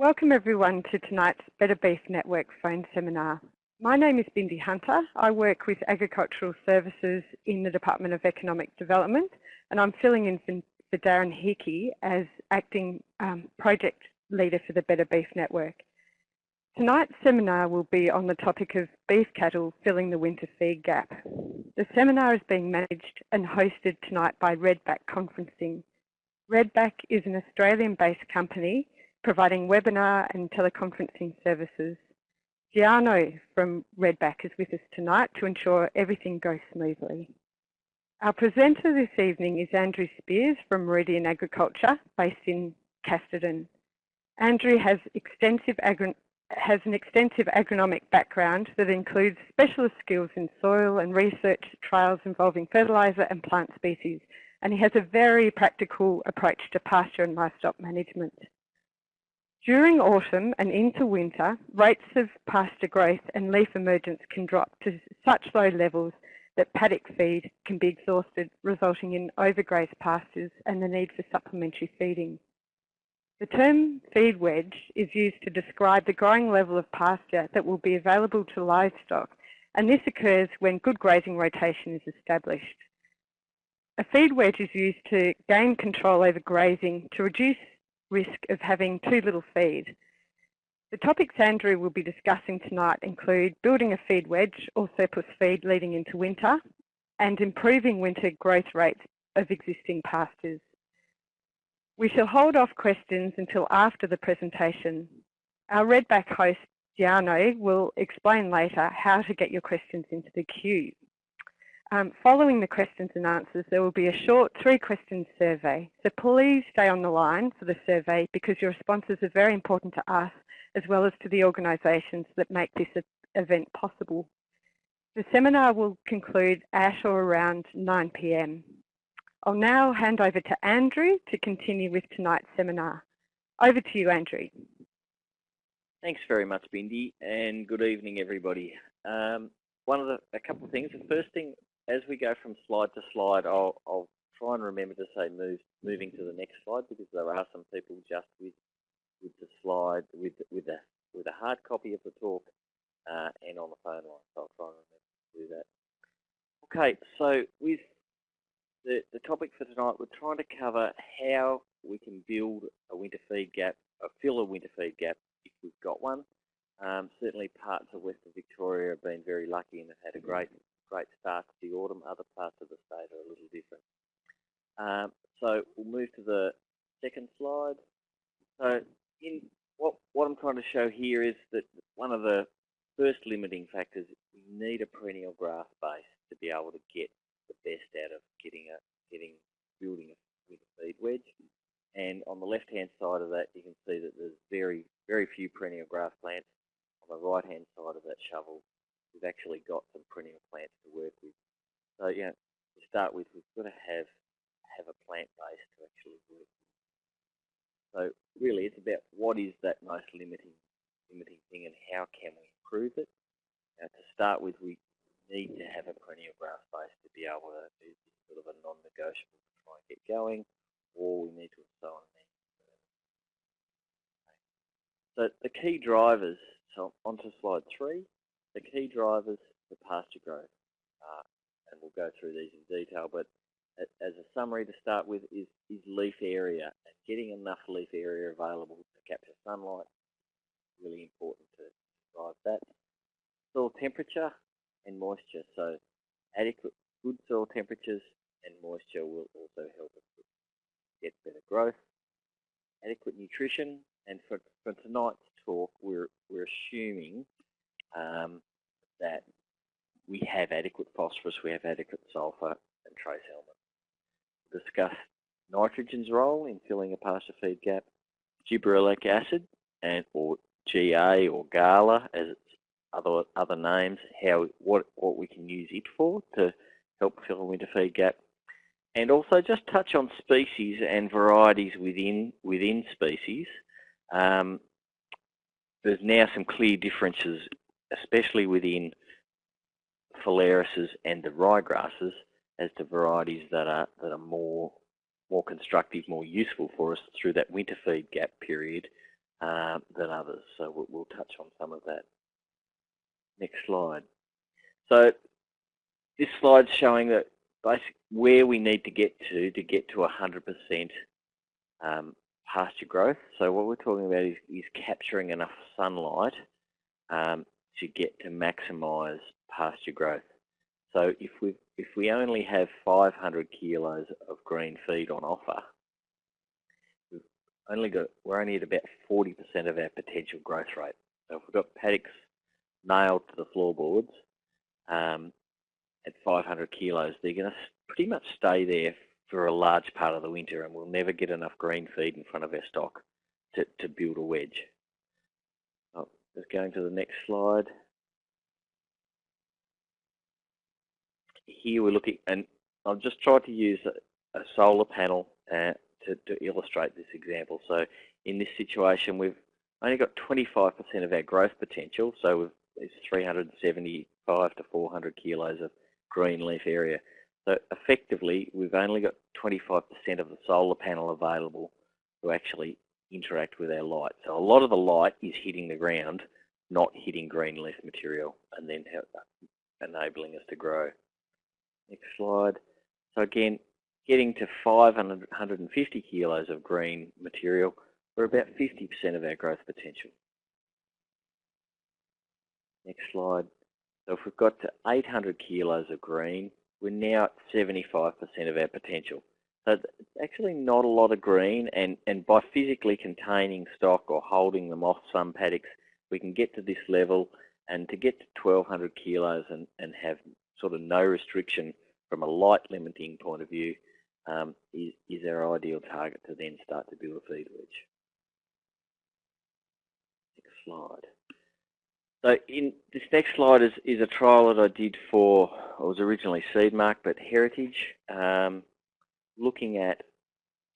Welcome everyone to tonight's Betterbeef Network phone seminar. My name is Bindi Hunter. I work with Agricultural Services in the Department of Economic Development, and I'm filling in for Darren Hickey as acting project leader for the Betterbeef Network. Tonight's seminar will be on the topic of beef cattle filling the winter feed gap. The seminar is being managed and hosted tonight by Redback Conferencing. Redback is an Australian-based company providing webinar and teleconferencing services. Giano from Redback is with us tonight to ensure everything goes smoothly. Our presenter this evening is Andrew Spears from Meridian Agriculture, based in Casterton. Andrew has an extensive agronomic background that includes specialist skills in soil and research trials involving fertiliser and plant species, and he has a very practical approach to pasture and livestock management. During autumn and into winter, rates of pasture growth and leaf emergence can drop to such low levels that paddock feed can be exhausted, resulting in overgrazed pastures and the need for supplementary feeding. The term feed wedge is used to describe the growing level of pasture that will be available to livestock, and this occurs when good grazing rotation is established. A feed wedge is used to gain control over grazing to reduce risk of having too little feed. The topics Andrew will be discussing tonight include building a feed wedge or surplus feed leading into winter and improving winter growth rates of existing pastures. We shall hold off questions until after the presentation. Our Redback host, Giano, will explain later how to get your questions into the queue. Following the questions and answers, there will be a short 3-question survey. So please stay on the line for the survey because your responses are very important to us as well as to the organisations that make this event possible. The seminar will conclude at or around 9 p.m. I'll now hand over to Andrew to continue with tonight's seminar. Over to you, Andrew. Thanks very much, Bindi, and good evening, everybody. A couple of things. The first thing, as we go from slide to slide, I'll try and remember to say moving to the next slide because there are some people just with the slide with a hard copy of the talk and on the phone line. So I'll try and remember to do that. Okay, so with the topic for tonight, we're trying to cover how we can build a winter feed gap, or fill a winter feed gap if we've got one. Certainly parts of Western Victoria have been very lucky and have had a great start to the autumn. Other parts of the state are a little different. So we'll move to the second slide. So what I'm trying to show here is that one of the first limiting factors, we need a perennial grass base to be able to get the best out of building a winter feed wedge. And on the left-hand side of that, you can see that there's very, very few perennial grass plants. On the right-hand side of that shovel, we've actually got some perennial plants to work with. So, to start with, we've got to have a plant base to actually work with. So, really, it's about what is that most limiting thing and how can we improve it. Now, to start with, we need to have a perennial grass base to be able to do sort of a non-negotiable to try and get going, or we need to sow on it. So, the key drivers. So onto slide 3, the key drivers for pasture growth, and we'll go through these in detail, but as a summary to start with is leaf area, and getting enough leaf area available to capture sunlight is really important to drive that. Soil temperature and moisture, so adequate good soil temperatures and moisture will also help us get better growth. Adequate nutrition, and for tonight's talk, we're assuming that we have adequate phosphorus, we have adequate sulphur and trace elements. We'll discuss nitrogen's role in filling a pasture feed gap, gibberellic acid or GA or Gala as its other names, what we can use it for to help fill a winter feed gap, and also just touch on species and varieties within species. There's now some clear differences, especially within phalaris and the ryegrasses, as to varieties that are more constructive, more useful for us through that winter feed gap period, than others. So we'll touch on some of that. Next slide. So this slide's showing that basically where we need to get to 100% pasture growth. So what we're talking about is capturing enough sunlight to get to maximise pasture growth. So if we only have 500 kilos of green feed on offer, we're only at about 40% of our potential growth rate. So if we've got paddocks nailed to the floorboards at 500 kilos, they're going to pretty much stay there for a large part of the winter, and we'll never get enough green feed in front of our stock to build a wedge. Oh, just going to the next slide. Here we're looking, and I've just tried to use a solar panel to illustrate this example. So in this situation, we've only got 25% of our growth potential, so it's 375 to 400 kilos of green leaf area. So effectively, we've only got 25% of the solar panel available to actually interact with our light. So a lot of the light is hitting the ground, not hitting green leaf material, and then enabling us to grow. Next slide. So again, getting to 550 kilos of green material, we're about 50% of our growth potential. Next slide. So if we've got to 800 kilos of green, we're now at 75% of our potential. So it's actually not a lot of green, and by physically containing stock or holding them off some paddocks, we can get to this level, and to get to 1200 kilos and have sort of no restriction from a light limiting point of view is our ideal target to then start to build a feed wedge. Next slide. So in this next slide is a trial that I did for, it was originally seed mark, but heritage, looking at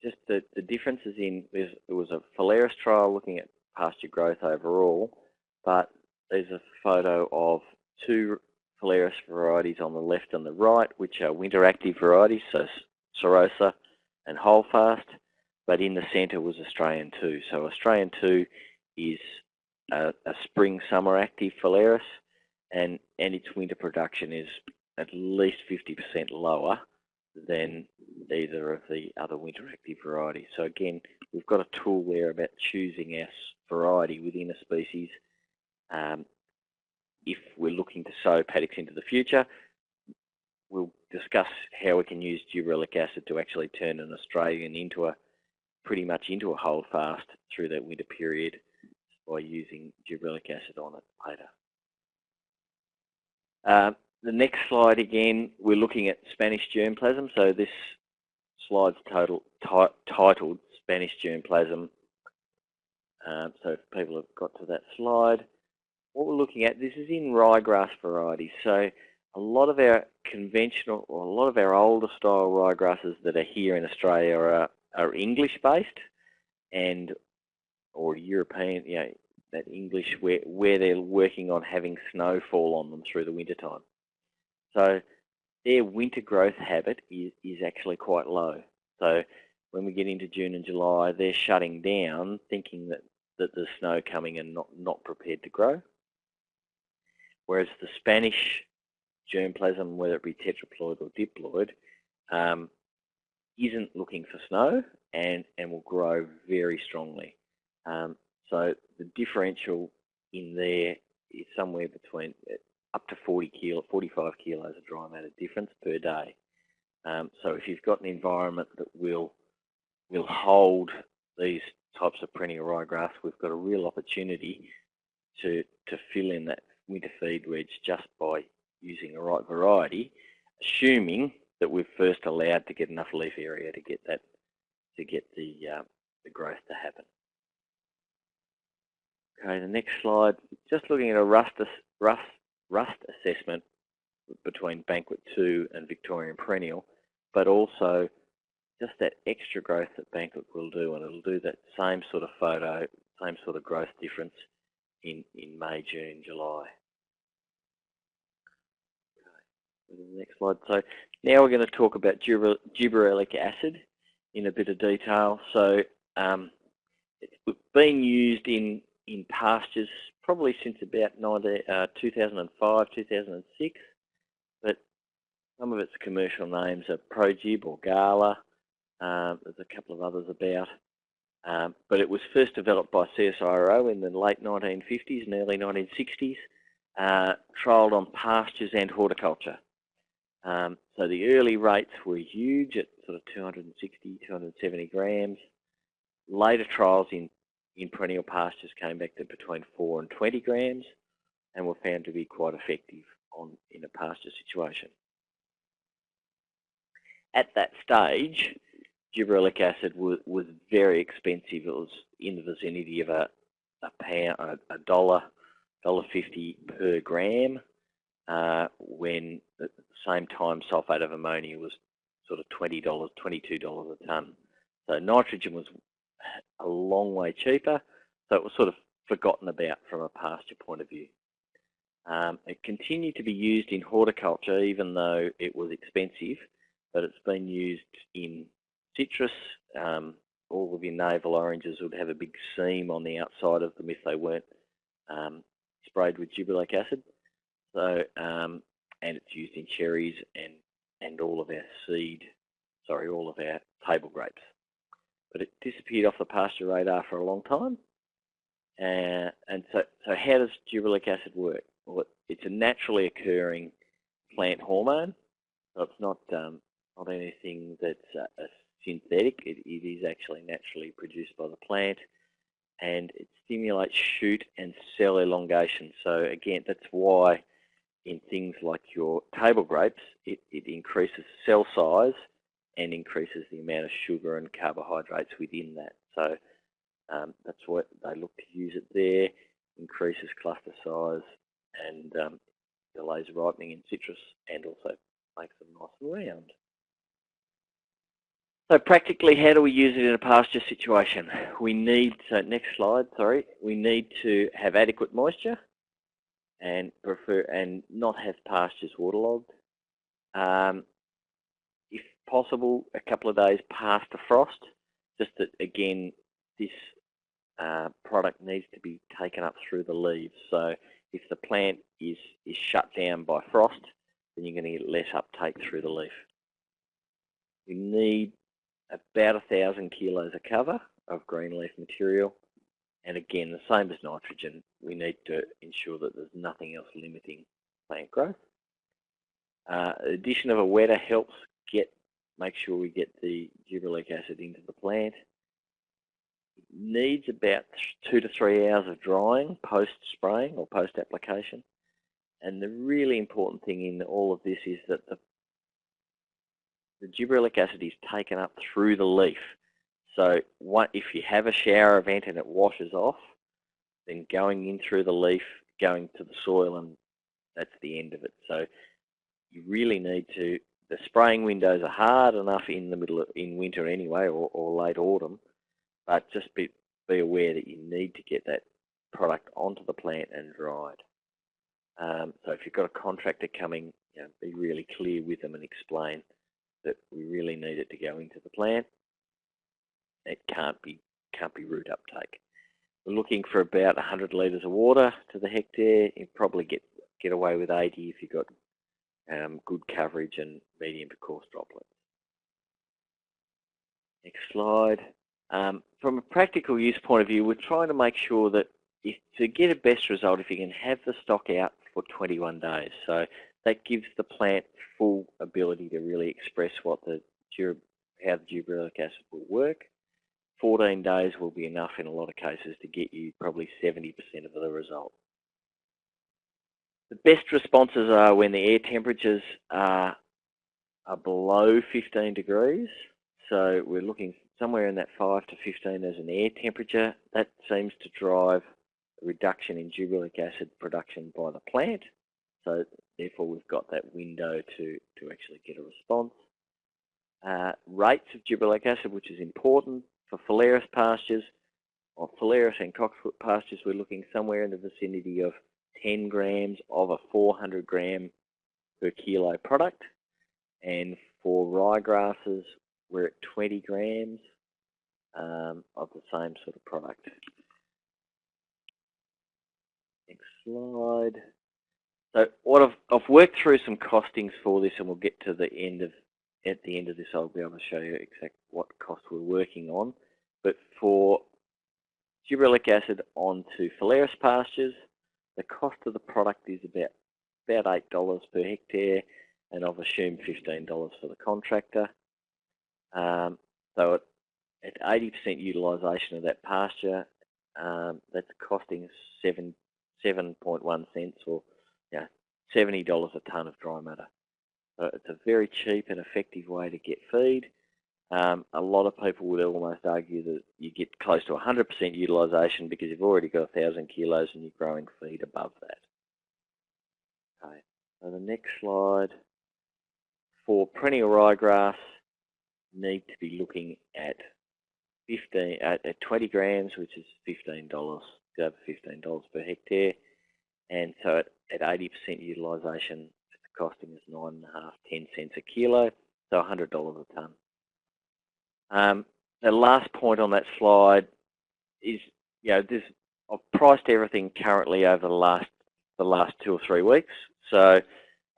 just the differences in, there was a phalaris trial looking at pasture growth overall, but there's a photo of two phalaris varieties on the left and the right, which are winter active varieties, so Serosa and Holdfast, but in the centre was Australian 2. So Australian 2 is a spring-summer active phalaris, and its winter production is at least 50% lower than either of the other winter active varieties. So again, we've got a tool there about choosing our variety within a species. If we're looking to sow paddocks into the future, we'll discuss how we can use gibberellic acid to actually turn an Australian into pretty much into a holdfast through that winter period by using gibberellic acid on it later. The next slide, again, we're looking at Spanish germplasm. So this slide's titled Spanish germplasm. So if people have got to that slide, what we're looking at, this is in ryegrass varieties. So a lot of our conventional, or a lot of our older style ryegrasses that are here in Australia are English based or European, you know, that English where they're working on having snowfall on them through the winter time. So their winter growth habit is actually quite low. So when we get into June and July, they're shutting down, thinking that there's snow coming and not prepared to grow. Whereas the Spanish germplasm, whether it be tetraploid or diploid, isn't looking for snow and will grow very strongly. So the differential in there is somewhere between up to 45 kilos of dry matter difference per day. So if you've got an environment that will hold these types of perennial ryegrass, we've got a real opportunity to fill in that winter feed wedge just by using the right variety, assuming that we're first allowed to get enough leaf area to get the growth to happen. Okay, the next slide, just looking at a rust assessment between Banquet 2 and Victorian Perennial, but also just that extra growth that Banquet will do, and it'll do that same sort of photo, same sort of growth difference in May, June, July. Okay, the next slide. So now we're going to talk about gibberellic acid in a bit of detail. So been used in pastures probably since about 2005, 2006, but some of its commercial names are ProGib or Gala. There's a couple of others about. But it was first developed by CSIRO in the late 1950s and early 1960s, trialled on pastures and horticulture. So the early rates were huge at sort of 260, 270 grams. Later trials in perennial pastures came back to between 4 and 20 grams and were found to be quite effective in a pasture situation. At that stage, gibberellic acid was very expensive. It was in the vicinity of a $1.50 per gram, when at the same time sulfate of ammonia was sort of $20, $22 a tonne. So nitrogen was a long way cheaper, so it was sort of forgotten about from a pasture point of view. It continued to be used in horticulture even though it was expensive, but it's been used in citrus. All of your navel oranges would have a big seam on the outside of them if they weren't sprayed with gibberellic acid. So, and it's used in cherries and all of our table grapes. But it disappeared off the pasture radar for a long time. And so how does gibberellic acid work? Well, it's a naturally occurring plant hormone. So it's not anything that's a synthetic. It is actually naturally produced by the plant, and it stimulates shoot and cell elongation. So again, that's why in things like your table grapes, it increases cell size and increases the amount of sugar and carbohydrates within that. So that's what they look to use it there, increases cluster size and delays ripening in citrus, and also makes them nice and round. So practically, how do we use it in a pasture situation? We need, so next slide, sorry, we need to have adequate moisture and not have pastures waterlogged. If possible, a couple of days past the frost, just that again, this product needs to be taken up through the leaves. So if the plant is shut down by frost, then you're going to get less uptake through the leaf. You need about 1,000 kilos of cover of green leaf material, and again, the same as nitrogen, we need to ensure that there's nothing else limiting plant growth. Addition of a wetter helps make sure we get the gibberellic acid into the plant. It needs about 2 to 3 hours of drying post-spraying or post-application. And the really important thing in all of this is that the gibberellic acid is taken up through the leaf. So if you have a shower event and it washes off, then going in through the leaf, going to the soil, and that's the end of it. So you really need to, the spraying windows are hard enough in winter anyway, or late autumn, but just be aware that you need to get that product onto the plant and dried. So if you've got a contractor coming, be really clear with them and explain that we really need it to go into the plant. It can't be root uptake. We're looking for about 100 litres of water to the hectare. You probably get away with 80 if you've got good coverage and medium to coarse droplets. Next slide. From a practical use point of view, we're trying to make sure that to get a best result, if you can have the stock out for 21 days. So that gives the plant full ability to really express how the gibberellic acid will work. 14 days will be enough in a lot of cases to get you probably 70% of the result. The best responses are when the air temperatures are below 15 degrees. So we're looking somewhere in that 5 to 15 as an air temperature. That seems to drive a reduction in gibberellic acid production by the plant. So therefore we've got that window to actually get a response. Rates of gibberellic acid, which is important for phalaris pastures, or phalaris and cocksfoot pastures, we're looking somewhere in the vicinity of 10 grams of a 400 gram per kilo product. And for ryegrasses, we're at 20 grams. of the same sort of product. Next slide. So what I've worked through some costings for this, and we'll get to the end of at the end of this. I'll be able to show you exactly what cost we're working on. But for gibberellic acid onto phalaris pastures, the cost of the product is about $8 per hectare, and I've assumed $15 for the contractor. So at 80% utilisation of that pasture, that's costing 7.1 cents, or $70 a tonne of dry matter. So it's a very cheap and effective way to get feed. A lot of people would almost argue that you get close to 100% utilisation because you've already got 1,000 kilos and you're growing feed above that. Okay, so the next slide. For perennial ryegrass, need to be looking at 20 grams, which is $15, over $15 per hectare, and so at 80% utilisation, it's costing us 9.5, 10 cents a kilo, so $100 a tonne. The last point on that slide is, I've priced everything currently over the last 2 or 3 weeks. So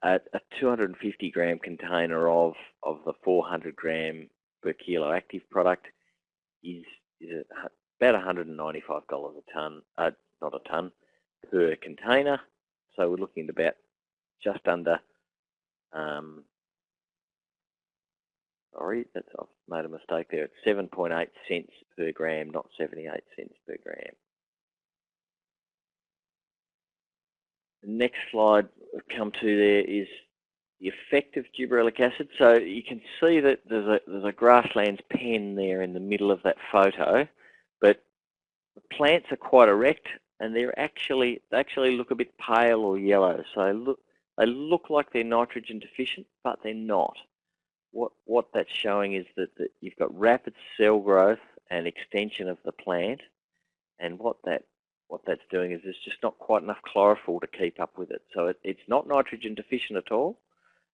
a 250 gram container of the 400 gram per kilo active product is about $195 a tonne, not a tonne, per container. So we're looking at about just under, I've made a mistake there. It's 7.8 cents per gram, not 78 cents per gram. The next slide we've come to there is the effect of gibberellic acid. So you can see that there's a grasslands pen there in the middle of that photo, but the plants are quite erect and they actually look a bit pale or yellow. So they look like they're nitrogen deficient, but they're not. What that's showing is that you've got rapid cell growth and extension of the plant, and what that's doing is there's just not quite enough chlorophyll to keep up with it. So it's not nitrogen deficient at all.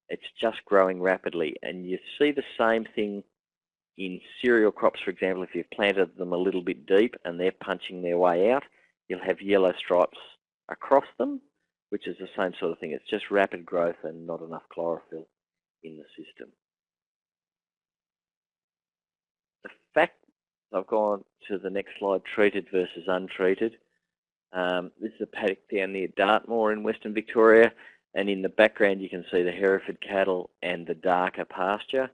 It's just growing rapidly, and you see the same thing in cereal crops. For example, if you've planted them a little bit deep and they're punching their way out, you'll have yellow stripes across them, which is the same sort of thing. It's just rapid growth and not enough chlorophyll in the system. The fact, I've gone to the next slide, treated versus untreated. This is a paddock down near Dartmoor in Western Victoria, and in the background you can see the Hereford cattle and the darker pasture.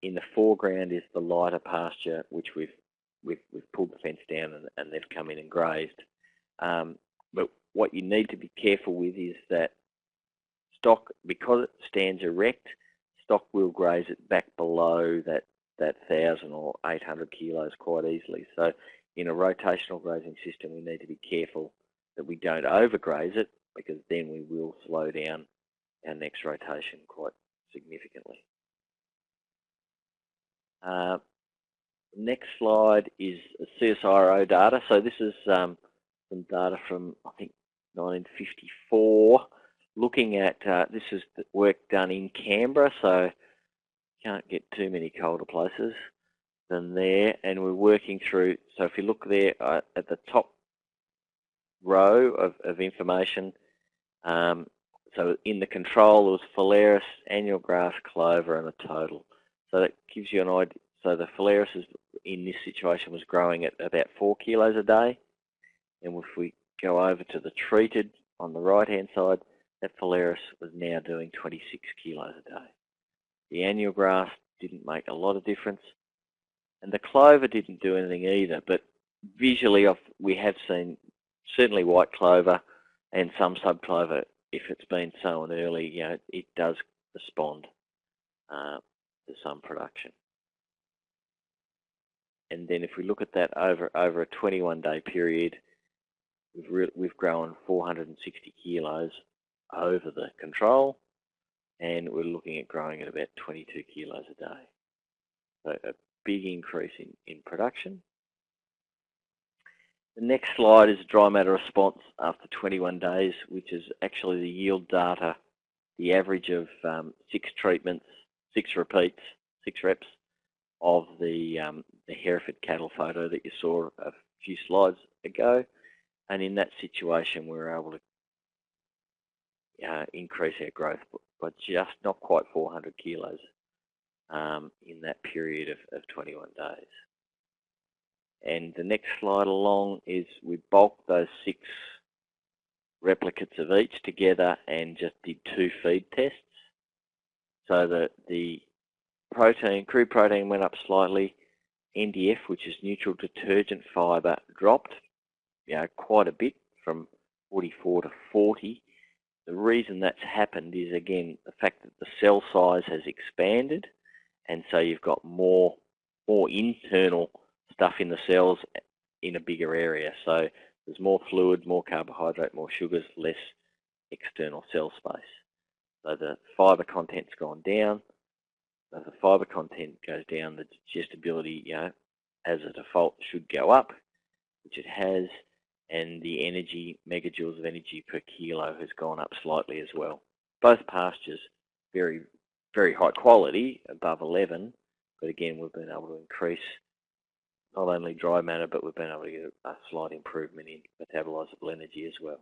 In the foreground is the lighter pasture, which we've pulled the fence down and they've come in and grazed. But what you need to be careful with is that stock, because it stands erect, stock will graze it back below that 1,000 or 800 kilos quite easily. So in a rotational grazing system, we need to be careful that we don't overgraze it, because then we will slow down our next rotation quite significantly. Next slide is CSIRO data. So this is some data from, I think, 1954, looking at, this is work done in Canberra, so can't get too many colder places than there, and we're working through, so if you look there at the top row of information, so in the control there was phalaris, annual grass, clover and a total. So that gives you an idea. So the phalaris in this situation was growing at about 4 kilos a day, and if we go over to the treated on the right hand side, that phalaris was now doing 26 kilos a day. The annual grass didn't make a lot of difference, and the clover didn't do anything either, but visually we have seen certainly white clover and some subclover, if it's been sown early, it does respond to some production. And then if we look at that over a 21-day period, we've grown 460 kilos over the control, and we're looking at growing at about 22 kilos a day. So a big increase in production. The next slide is dry matter response after 21 days, which is actually the yield data, the average of 6 treatments, 6 repeats, 6 reps of the Hereford cattle photo that you saw a few slides ago, and in that situation we were able to increase our growth by just not quite 400 kilos in that period of 21 days. And the next slide along is we bulked those 6 replicates of each together and just did 2 feed tests. So that the protein, crude protein went up slightly, NDF, which is neutral detergent fibre, dropped quite a bit from 44 to 40. The reason that's happened is, again, the fact that the cell size has expanded, and so you've got more internal stuff in the cells in a bigger area. So there's more fluid, more carbohydrate, more sugars, less external cell space. So the fibre content's gone down. As the fibre content goes down, the digestibility, as a default, should go up, which it has, and the energy, megajoules of energy per kilo, has gone up slightly as well. Both pastures very, very high quality, above 11, but again, we've been able to increase not only dry matter, but we've been able to get a slight improvement in metabolizable energy as well.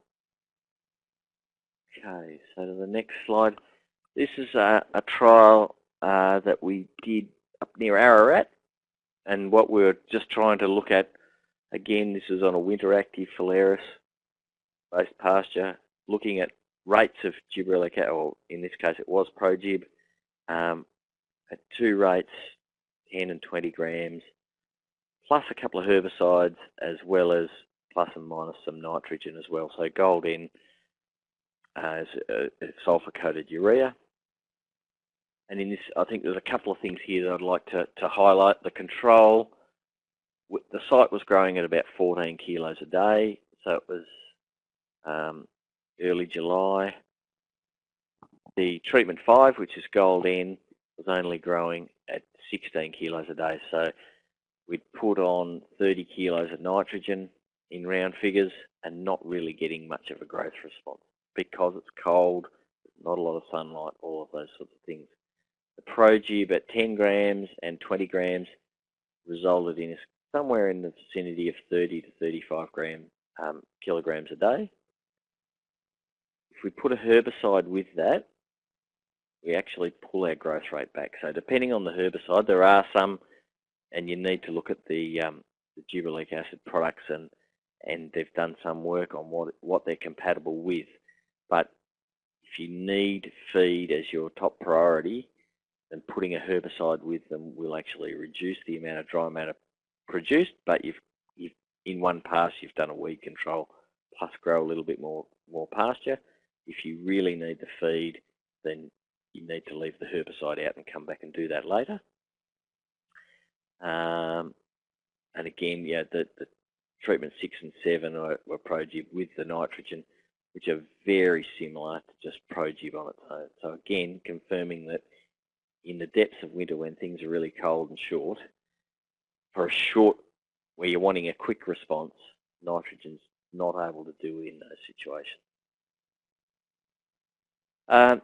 Okay, so to the next slide. This is a trial that we did up near Ararat, and what we're just trying to look at, again, this is on a winter active Phalaris-based pasture, looking at rates of gibberellic, or in this case it was ProGib, at 2 rates, 10 and 20 grams, plus a couple of herbicides, as well as plus and minus some nitrogen as well. So gold in as sulfur-coated urea. And in this, I think there's a couple of things here that I'd like to highlight. The control, the site was growing at about 14 kilos a day, so it was early July. The treatment 5, which is gold N, was only growing at 16 kilos a day. So we'd put on 30 kilos of nitrogen in round figures and not really getting much of a growth response because it's cold, not a lot of sunlight, all of those sorts of things. The ProGib at 10 grams and 20 grams resulted in somewhere in the vicinity of 30 to 35 kilograms a day. If we put a herbicide with that, we actually pull our growth rate back. So depending on the herbicide, there are some, and you need to look at the gibberellic acid products, and they've done some work on what they're compatible with. But if you need feed as your top priority, then putting a herbicide with them will actually reduce the amount of dry matter produced, but you've in one pass you've done a weed control plus grow a little bit more pasture. If you really need the feed, then you need to leave the herbicide out and come back and do that later. And again, the treatment 6 and 7 were ProGib with the nitrogen, which are very similar to just ProGib on its own. So again, confirming that in the depths of winter when things are really cold and short, where you're wanting a quick response, nitrogen's not able to do it in those situations.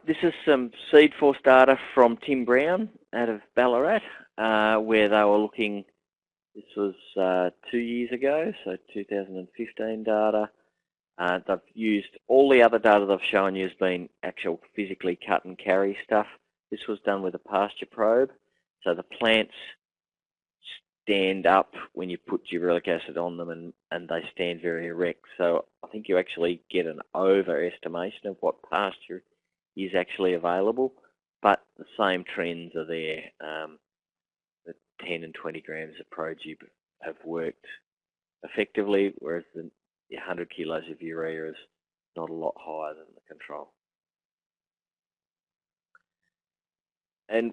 This is some seed force data from Tim Brown out of Ballarat, where they were looking, this was 2 years ago, so 2015 data. They've used all the other data they've shown you has been actual physically cut and carry stuff. This was done with a pasture probe, so the plants stand up when you put gibberellic acid on them, and they stand very erect. So I think you actually get an overestimation of what pasture is actually available, but the same trends are there. The 10 and 20 grams of ProGib have worked effectively, whereas the 100 kilos of urea is not a lot higher than the control. And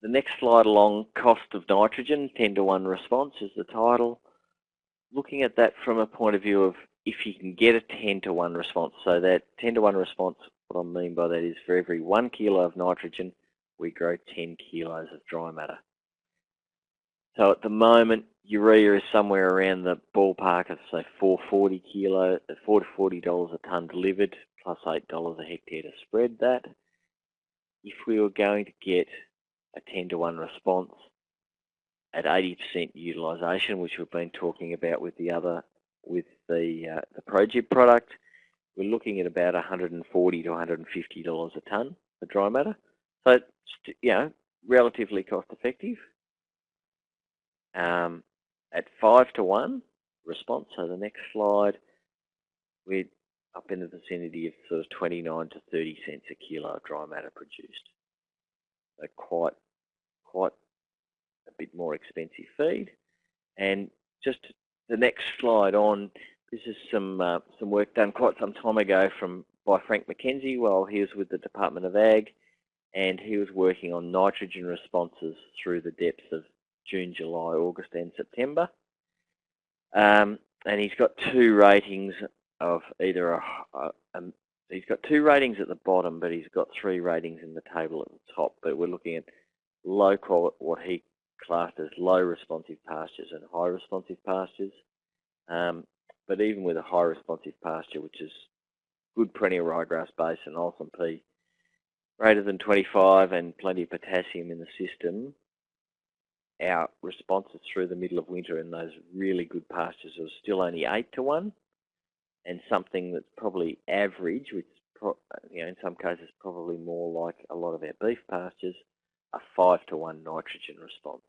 the next slide along, cost of nitrogen, 10-to-1 response is the title. Looking at that from a point of view of if you can get a 10-to-1 response, so that 10-to-1 response, what I mean by that is for every 1 kilo of nitrogen, we grow 10 kilos of dry matter. So at the moment, urea is somewhere around the ballpark of say $4 to $40 a tonne delivered, plus $8 a hectare to spread that. If we were going to get a 10-to-1 response, at 80% utilisation, which we've been talking about with the ProGib product. We're looking at about $140 to $150 a tonne for dry matter. So, relatively cost effective. At 5 to 1 response, so the next slide, we're up in the vicinity of sort of 29 to 30 cents a kilo of dry matter produced. So quite a bit more expensive feed. And just the next slide on, this is some work done quite some time ago by Frank McKenzie while he was with the Department of Ag, and he was working on nitrogen responses through the depths of June, July, August and September. And he's got two ratings of either he's got two ratings at the bottom, but he's got three ratings in the table at the top. But we're looking at low quality, what he classed as low responsive pastures and high responsive pastures. But even with a high responsive pasture, which is good perennial ryegrass base and Olsen P, greater than 25 and plenty of potassium in the system, our responses through the middle of winter in those really good pastures are still only 8 to 1, and something that's probably average, which in some cases probably more like a lot of our beef pastures, a 5 to 1 nitrogen response.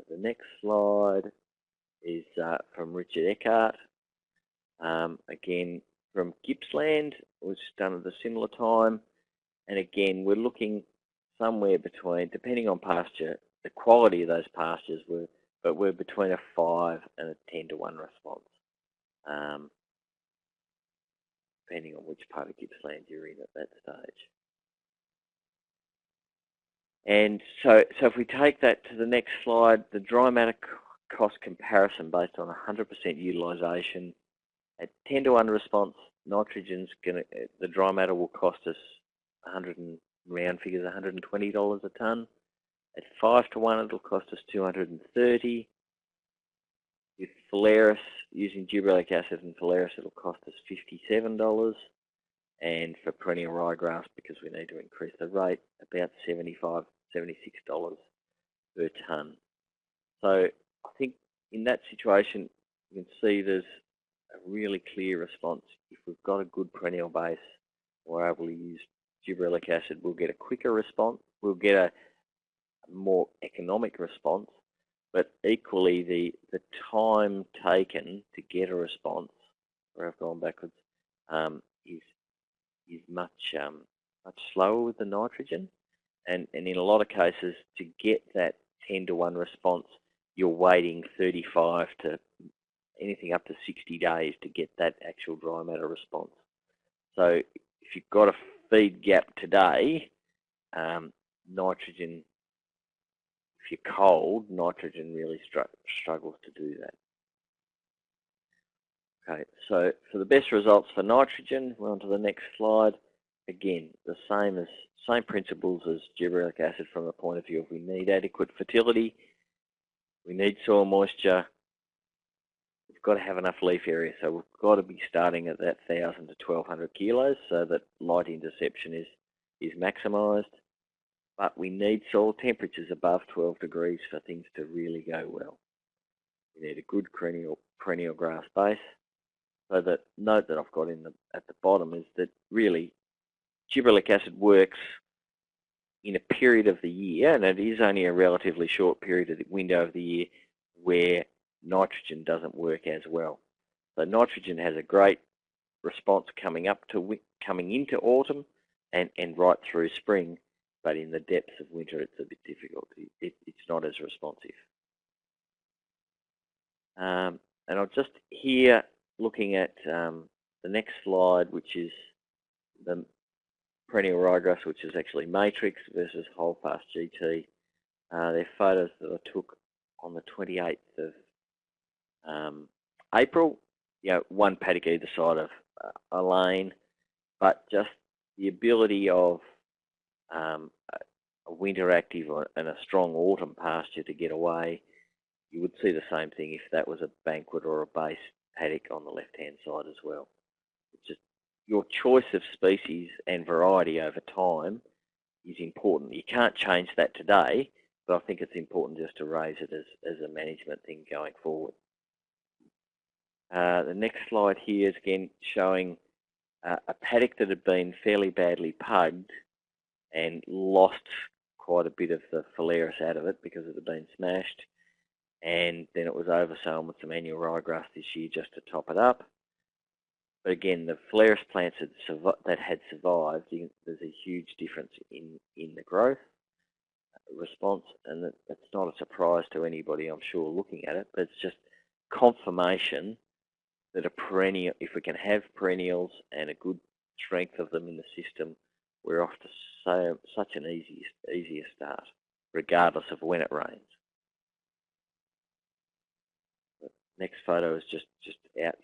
The next slide is from Richard Eckhart, again from Gippsland, was done at a similar time, and again we're looking somewhere between, depending on pasture, the quality of those pastures we're between a 5 and a 10 to 1 response, depending on which part of Gippsland you're in at that stage. And so if we take that to the next slide, the dry matter cost comparison based on 100% utilisation, at 10 to 1 response, the dry matter will cost us round figures $120 a tonne. At 5 to 1, it'll cost us $230. With Phalaris, using gibberellic acid and Phalaris, it'll cost us $57. And for perennial ryegrass, because we need to increase the rate, about $75, $76 per tonne. So I think in that situation, you can see there's a really clear response. If we've got a good perennial base, we're able to use gibberellic acid, we'll get a quicker response, we'll get a more economic response, but equally the time taken to get a response, where I've gone backwards, is much slower with the nitrogen, and in a lot of cases to get that 10 to 1 response, you're waiting 35 to anything up to 60 days to get that actual dry matter response. So if you've got a feed gap today, nitrogen, if you're cold, nitrogen really struggles to do that. Okay, so for the best results for nitrogen, we're on to the next slide. Again, the same principles as gibberellic acid from the point of view of we need adequate fertility, we need soil moisture, we've got to have enough leaf area, so we've got to be starting at that 1,000 to 1,200 kilos so that light interception is maximised. But we need soil temperatures above 12 degrees for things to really go well. We need a good perennial grass base. So the note that I've got at the bottom is that really gibberellic acid works in a period of the year, and it is only a relatively short period of the window of the year where nitrogen doesn't work as well. So nitrogen has a great response coming into autumn and right through spring, but in the depths of winter it's a bit difficult. It's not as responsive. And I'll just here looking at the next slide, which is the perennial ryegrass, which is actually matrix versus whole fast GT. They're photos that I took on the 28th of April. One paddock either side of a lane, but just the ability of a winter active and a strong autumn pasture to get away. You would see the same thing if that was a banquet or a base paddock on the left-hand side as well. It's just your choice of species and variety over time is important. You can't change that today, but I think it's important just to raise it as a management thing going forward. The next slide here is again showing a paddock that had been fairly badly pugged and lost quite a bit of the phalaris out of it because it had been smashed, and then it was oversown with some annual ryegrass this year just to top it up. But again, the phalaris plants that had survived, there's a huge difference in the growth response, and it's not a surprise to anybody, I'm sure, looking at it, but it's just confirmation that a perennial, if we can have perennials and a good strength of them in the system, we're off to such an easier start, regardless of when it rains. The next photo is just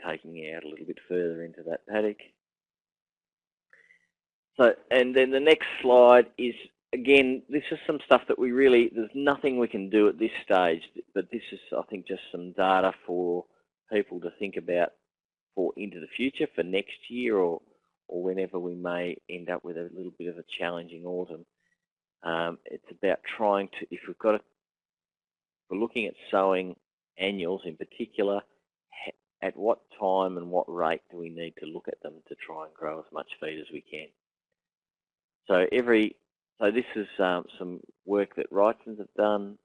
taking out a little bit further into that paddock. So, and then the next slide is, again, this is some stuff that there's nothing we can do at this stage, but this is, I think, just some data for people to think about for into the future, for next year or whenever we may end up with a little bit of a challenging autumn. It's about trying to, if we're looking at sowing annuals in particular, at what time and what rate do we need to look at them to try and grow as much feed as we can. So this is some work that Wrightsons have done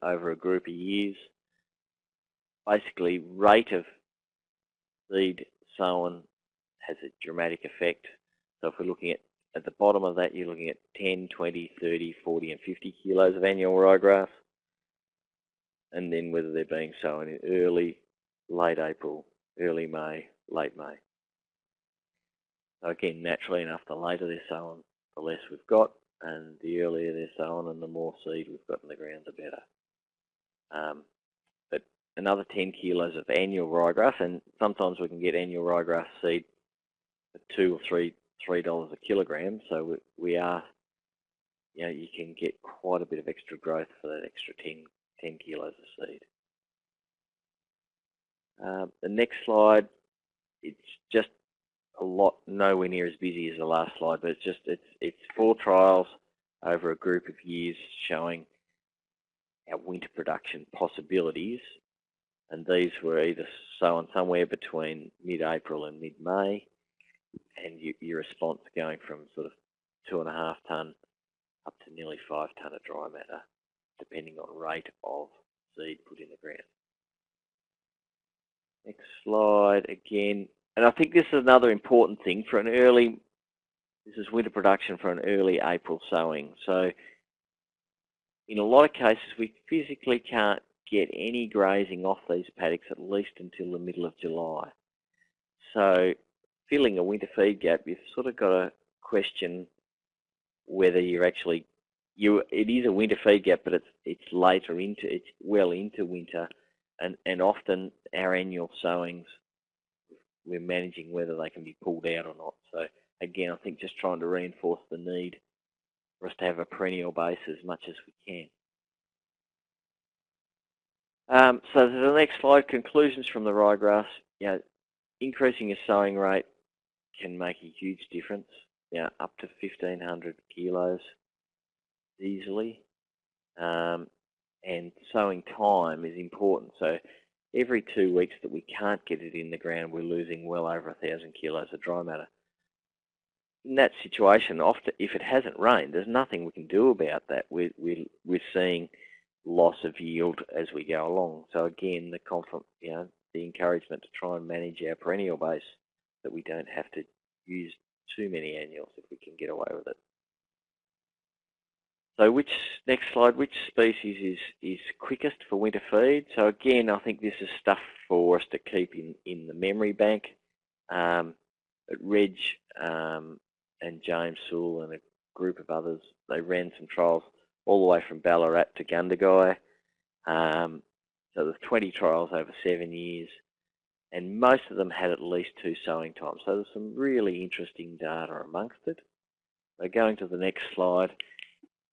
over a group of years. Basically, rate of seed sown has a dramatic effect. So if we're looking at the bottom of that, you're looking at 10, 20, 30, 40 and 50 kilos of annual ryegrass, and then whether they're being sown in early, late April, early May, late May. So again, naturally enough, the later they're sown, the less we've got, and the earlier they're sown and the more seed we've got in the ground, the better. But another 10 kilos of annual ryegrass, and sometimes we can get annual ryegrass seed at $2 or $3 a kilogram. So we are, you can get quite a bit of extra growth for that extra 10 kilos of seed. The next slide, it's just a lot, nowhere near as busy as the last slide, but it's 4 trials over a group of years showing our winter production possibilities, and these were either sown somewhere between mid-April and mid-May, and your response going from sort of 2.5 tonne up to nearly 5 tonne of dry matter, depending on rate of seed put in the ground. Next slide again, and I think this is another important thing for this is winter production for an early April sowing. So in a lot of cases, we physically can't get any grazing off these paddocks at least until the middle of July. So filling a winter feed gap, you've sort of got to question whether you're actually, it is a winter feed gap, but it's well into winter, and often our annual sowings, we're managing whether they can be pulled out or not. So again, I think just trying to reinforce the need for us to have a perennial base as much as we can. So the next slide, conclusions from the ryegrass. Increasing your sowing rate can make a huge difference. Up to 1,500 kilos easily. And sowing time is important. So every 2 weeks that we can't get it in the ground, we're losing well over 1,000 kilos of dry matter. In that situation, often if it hasn't rained, there's nothing we can do about that. We're seeing loss of yield as we go along. So again, the encouragement to try and manage our perennial base, that we don't have to use too many annuals if we can get away with it. So next slide, which species is quickest for winter feed? So again, I think this is stuff for us to keep in the memory bank. At Reg and James Sewell and a group of others, they ran some trials all the way from Ballarat to Gundagai. So there's 20 trials over 7 years, and most of them had at least 2 sowing times. So there's some really interesting data amongst it. So going to the next slide,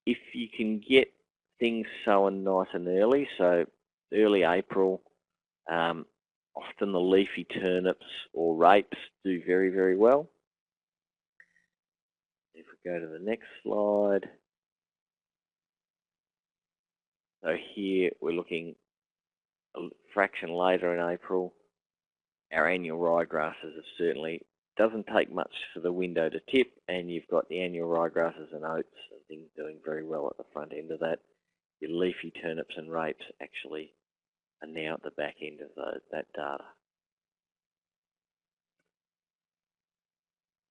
if you can get things sown nice and early, so early April, often the leafy turnips or rapes do very, very well. If we go to the next slide, So here we're looking a fraction later in April. Our annual ryegrasses have certainly, doesn't take much for the window to tip, and you've got the annual ryegrasses and oats and things doing very well at the front end of that. Your leafy turnips and rapes actually are now at the back end of that data.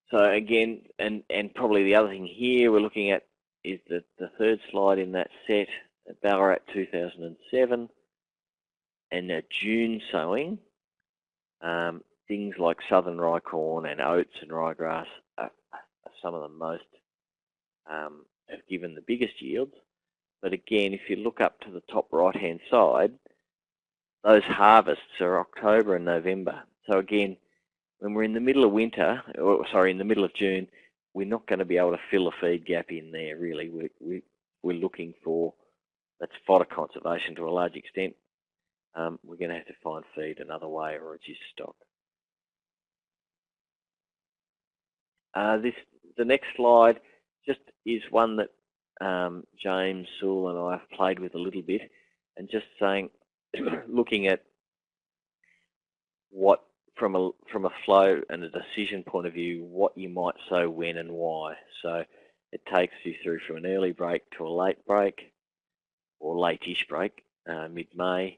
So again, and probably the other thing here we're looking at is the third slide in that set, Ballarat 2007, and the June sowing. Things like southern rye corn and oats and ryegrass are some of the most, have given the biggest yields. But again, if you look up to the top right-hand side, those harvests are October and November. So again, when we're in the middle of winter, or sorry, in the middle of June, we're not going to be able to fill a feed gap in there, really. We're looking for, that's fodder conservation to a large extent. We're going to have to find feed another way or reduce stock. The next slide just is one that James, Sewell and I have played with a little bit, and just saying, looking at what, from a flow and a decision point of view, what you might sow when and why. So it takes you through from an early break to a late break, or late-ish break, mid-May,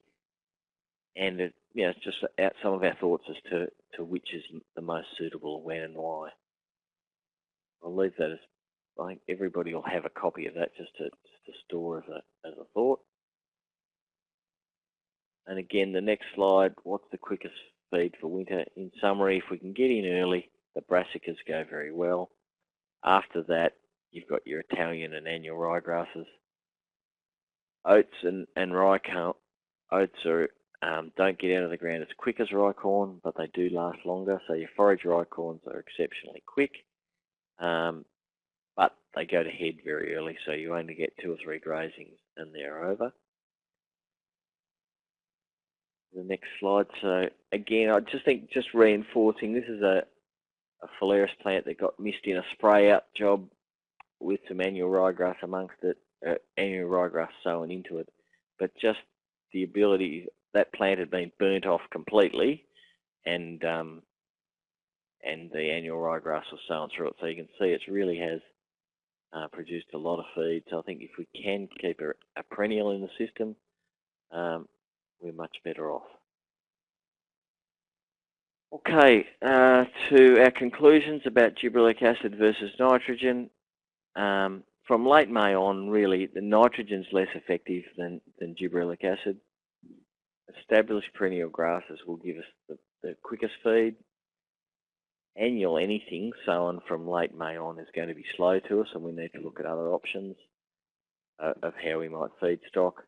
and it's just some of our thoughts as to which is the most suitable, when and why. I'll leave that as, I think everybody will have a copy of that just to store as a thought. And again, the next slide, what's the quickest feed for winter? In summary, if we can get in early, the brassicas go very well. After that, you've got your Italian and annual ryegrasses. Oats and rye corn. Oats are, don't get out of the ground as quick as rye corn, but they do last longer. So your forage rye corns are exceptionally quick, but they go to head very early, so you only get 2 or 3 grazings and they're over. The next slide. So again, I just think, just reinforcing, this is a phalaris plant that got missed in a spray out job with some annual ryegrass amongst it, annual ryegrass sown into it, but just the ability, that plant had been burnt off completely, and the annual ryegrass was sown through it. So you can see it really has produced a lot of feed. So I think if we can keep a perennial in the system, we're much better off. Okay, to our conclusions about gibberellic acid versus nitrogen. From late May on, really, the nitrogen's less effective than gibberellic acid. Established perennial grasses will give us the quickest feed. Annual anything sown from late May on is going to be slow to us, and we need to look at other options of how we might feed stock.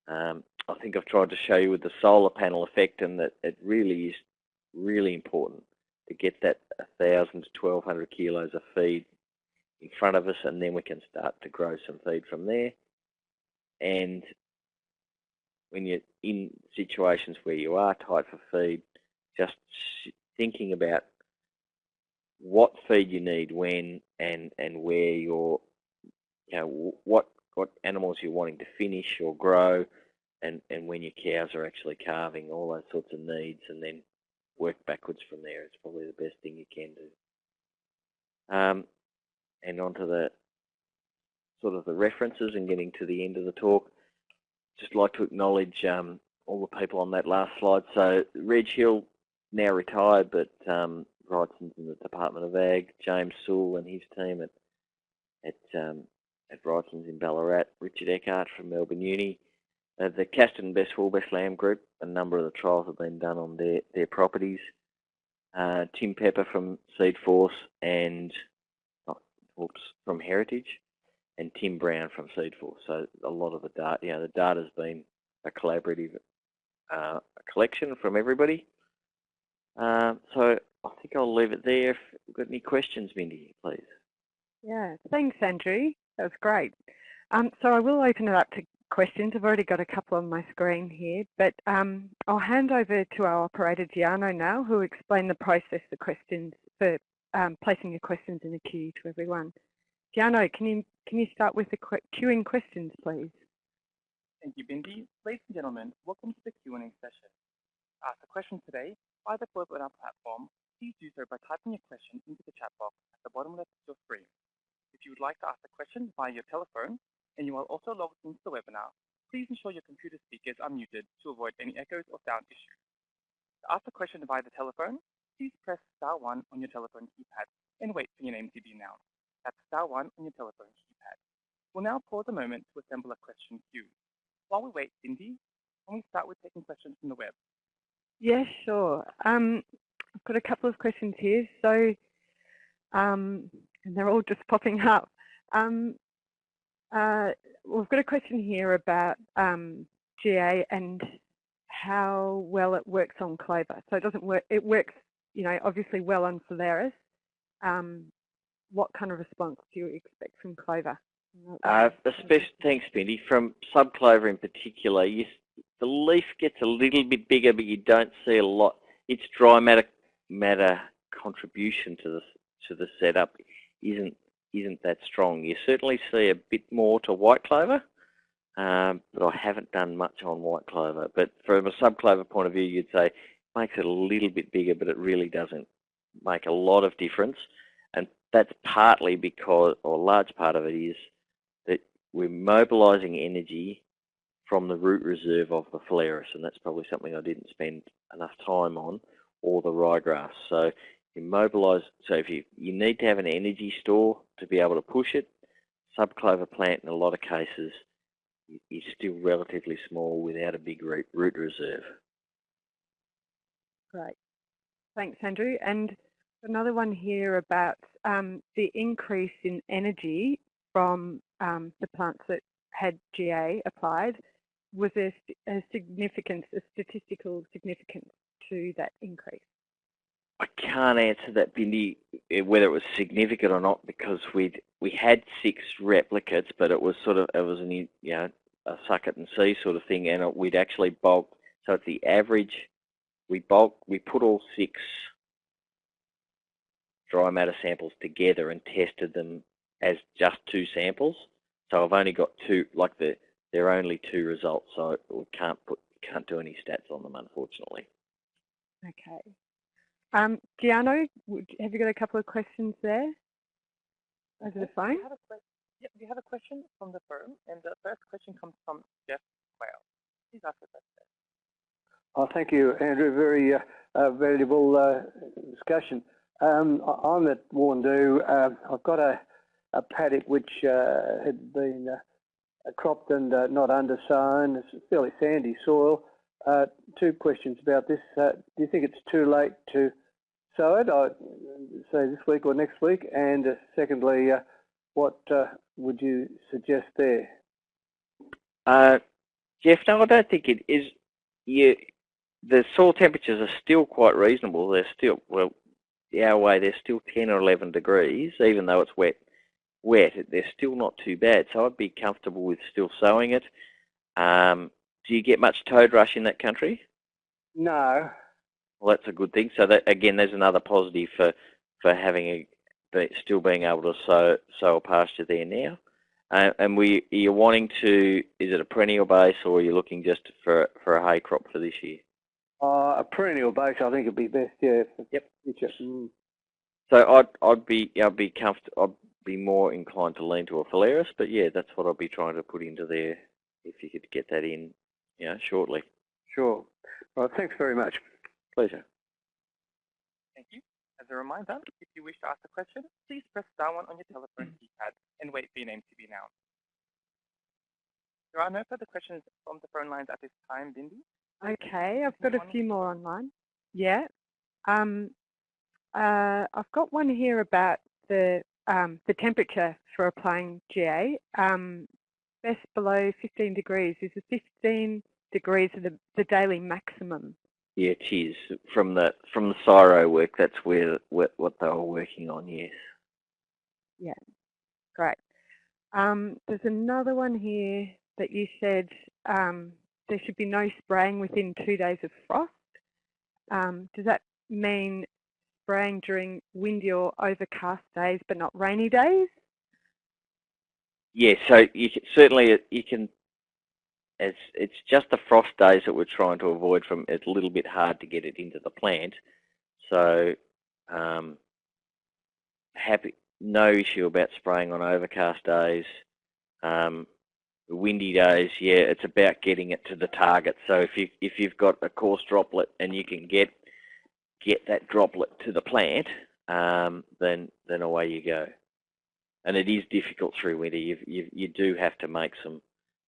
I think I've tried to show you with the solar panel effect, and that it really is really important to get that 1,000 to 1,200 kilos of feed in front of us, and then we can start to grow some feed from there. And when you're in situations where you are tight for feed, just thinking about what feed you need when, and where you're, what animals you're wanting to finish or grow, and when your cows are actually calving, all those sorts of needs, and then work backwards from there. It's probably the best thing you can do. And onto the sort of the references and getting to the end of the talk, just like to acknowledge all the people on that last slide. So Reg Hill, now retired, but Wrightson's in the Department of Ag, James Sewell and his team at Wrightson's in Ballarat, Richard Eckhart from Melbourne Uni, the Caston Best Wool Best Lamb Group. A number of the trials have been done on their properties. Tim Pepper from Seed Force and from Heritage, and Tim Brown from Seed Force. So a lot of the data, the data's been a collaborative collection from everybody. So I think I'll leave it there. If you've got any questions, Mindy, please. Yeah, thanks, Andrew. That was great. So I will open it up to questions. I've already got a couple on my screen here, but I'll hand over to our operator, Giano, now, who will explain the process for questions, for placing your questions in the queue to everyone. Giano, can you start with the queuing questions, please? Thank you, Bindi. Ladies and gentlemen, welcome to the Q&A session. To ask a question today via the webinar platform, please do so by typing your question into the chat box at the bottom left of your screen. If you would like to ask a question via your telephone and you are also logged into the webinar, please ensure your computer speakers are muted to avoid any echoes or sound issues. To ask a question via the telephone, please press *1 on your telephone keypad and wait for your name to be announced. That's *1 on your telephone keypad. We'll now pause a moment to assemble a question queue. While we wait, Cindy, can we start with taking questions from the web? Yeah, sure. I've got a couple of questions here. So, and they're all just popping up. We've got a question here about GA and how well it works on clover. So it doesn't work. It works, obviously well on Phalaris. What kind of response do you expect from clover? Thanks, Bendy. From subclover in particular, the leaf gets a little bit bigger, but you don't see a lot. Its dry matter contribution to the setup isn't that strong. You certainly see a bit more to white clover, but I haven't done much on white clover. But from a subclover point of view, you'd say it makes it a little bit bigger, but it really doesn't make a lot of difference. And that's partly because, or a large part of it is, that we're mobilising energy from the root reserve of the Phalaris, and that's probably something I didn't spend enough time on, or the ryegrass. So you mobilise, so if you need to have an energy store to be able to push it, subclover plant in a lot of cases is still relatively small without a big root reserve. Great. Thanks, Andrew. And another one here about the increase in energy from the plants that had GA applied. Was there a statistical significance to that increase? I can't answer that, Bindi, whether it was significant or not, because we had 6 replicates, but it was a suck it and see sort of thing, and we'd actually bulk. So at the average, we put all 6 dry matter samples together and tested them as just 2 samples. So I've only got 2, there are only 2 results, so we can't do any stats on them, unfortunately. Okay. Giano, have you got a couple of questions there over the phone? We have a question from the firm, and the first question comes from Jeff Quayle. Please ask the question. Thank you, Andrew. Very valuable discussion. I'm at Warndoo. I've got a paddock which had been cropped and not undersown. It's a fairly sandy soil. 2 questions about this. Do you think it's too late to sow it, say this week or next week? And secondly, what would you suggest there? Jeff, no, I don't think it is. The soil temperatures are still quite reasonable. They're still, well, our way, they're still 10 or 11 degrees, even though it's wet. They're still not too bad. So I'd be comfortable with still sowing it. Do you get much toad rush in that country? No. Well, that's a good thing. So that, again, there's another positive for having still being able to sow a pasture there now. And you're wanting to, is it a perennial base, or are you looking just for a hay crop for this year? A perennial base, I think, would be best. Yeah. Yep. Mm. So I'd be more inclined to lean to a Phalaris, but yeah, that's what I'd be trying to put into there if you could get that in, shortly. Sure. Well, thanks very much. Pleasure. Thank you. As a reminder, if you wish to ask a question, please press *1 on your telephone keypad and wait for your name to be announced. There are no further questions from the phone lines at this time, Bindi. Okay, I've got a few more online. Yeah. I've got one here about the temperature for applying GA. Best below 15 degrees. Is the 15 degrees the daily maximum? Yeah, it is. From the Cyro work, that's what they were working on, yes. Yeah, great. There's another one here that you said there should be no spraying within 2 days of frost. Does that mean spraying during windy or overcast days but not rainy days? Yeah, so you can it's just the frost days that we're trying to avoid. From it's a little bit hard to get it into the plant, so no issue about spraying on overcast days. Windy days, yeah, it's about getting it to the target. So if you've got a coarse droplet and you can get that droplet to the plant, then away you go. And it is difficult through winter. You do have to make some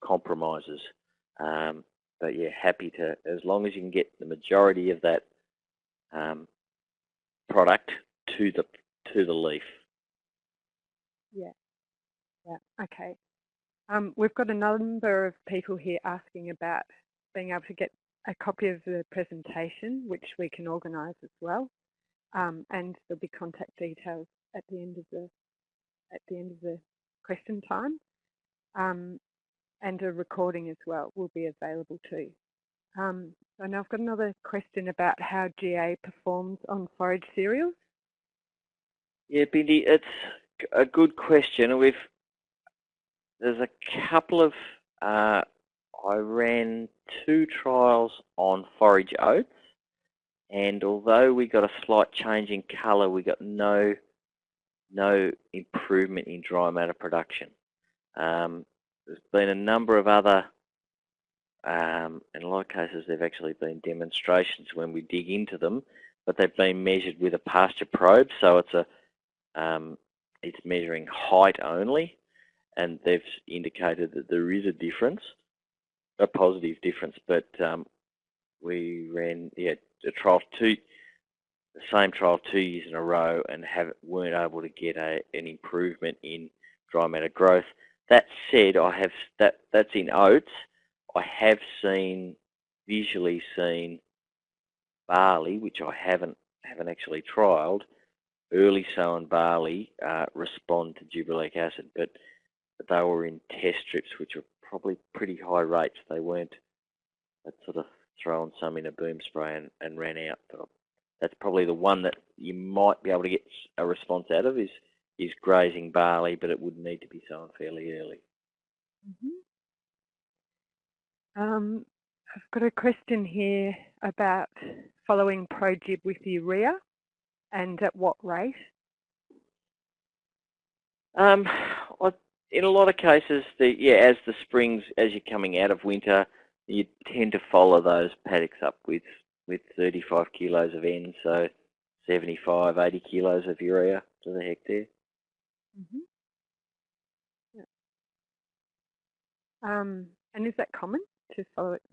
compromises. But yeah, happy to, as long as you can get the majority of that product to the leaf. Yeah. Okay. We've got a number of people here asking about being able to get a copy of the presentation, which we can organise as well. And there'll be contact details at the end of the question time. And a recording as well will be available too. So now I've got another question about how GA performs on forage cereals. Yeah, Bindi, it's a good question. There's a couple of, I ran 2 trials on forage oats, and although we got a slight change in colour, we got no improvement in dry matter production. There's been a number of other, in a lot of cases they've actually been demonstrations when we dig into them, but they've been measured with a pasture probe, so it's measuring height only, and they've indicated that there is a difference, a positive difference. But we ran the same trial 2 years in a row and weren't able to get an improvement in dry matter growth. That said, that's in oats. I have visually seen barley, which I haven't actually trialled, early sown barley respond to gibberellic acid, but they were in test strips, which were probably pretty high rates. They weren't. I'd sort of thrown some in a boom spray and ran out. But that's probably the one that you might be able to get a response out of is grazing barley, but it would need to be sown fairly early. I've got a question here about following ProGib with urea and at what rate? In a lot of cases, as the springs, as you're coming out of winter, you tend to follow those paddocks up with 35 kilos of N, so 75, 80 kilos of urea to the hectare. And is that common to follow it?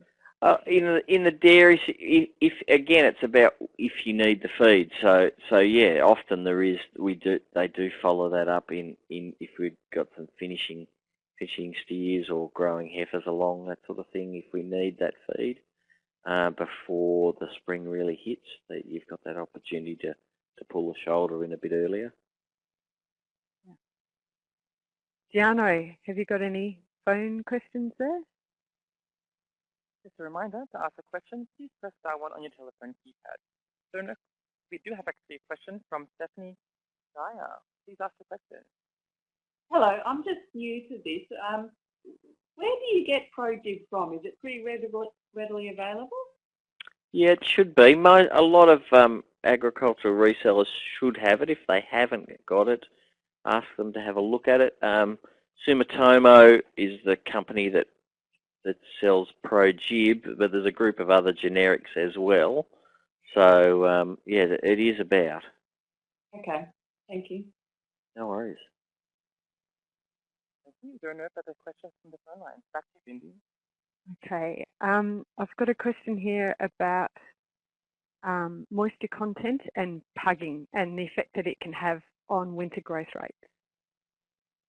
In the dairies, if again, it's about if you need the feed. So yeah, often they do follow that up in if we've got some finishing steers or growing heifers along, that sort of thing. If we need that feed before the spring really hits, that you've got that opportunity to pull the shoulder in a bit earlier. Giano, have you got any phone questions there? Just a reminder, to ask a question, please press star 1 on your telephone keypad. So we do have actually a question from Stephanie Dyer. Please ask the question. Hello, I'm just new to this. Where do you get ProGib from? Is it pretty readily available? Yeah, it should be. A lot of agricultural resellers should have it. If they haven't got it, ask them to have a look at it. Sumitomo is the company that sells ProGib, but there's a group of other generics as well. So, yeah, it is about. Okay, thank you. No worries. Thank you. There are no further questions from the phone line. Back to you, Bindi. Okay, I've got a question here about moisture content and pugging and the effect that it can have on winter growth rates.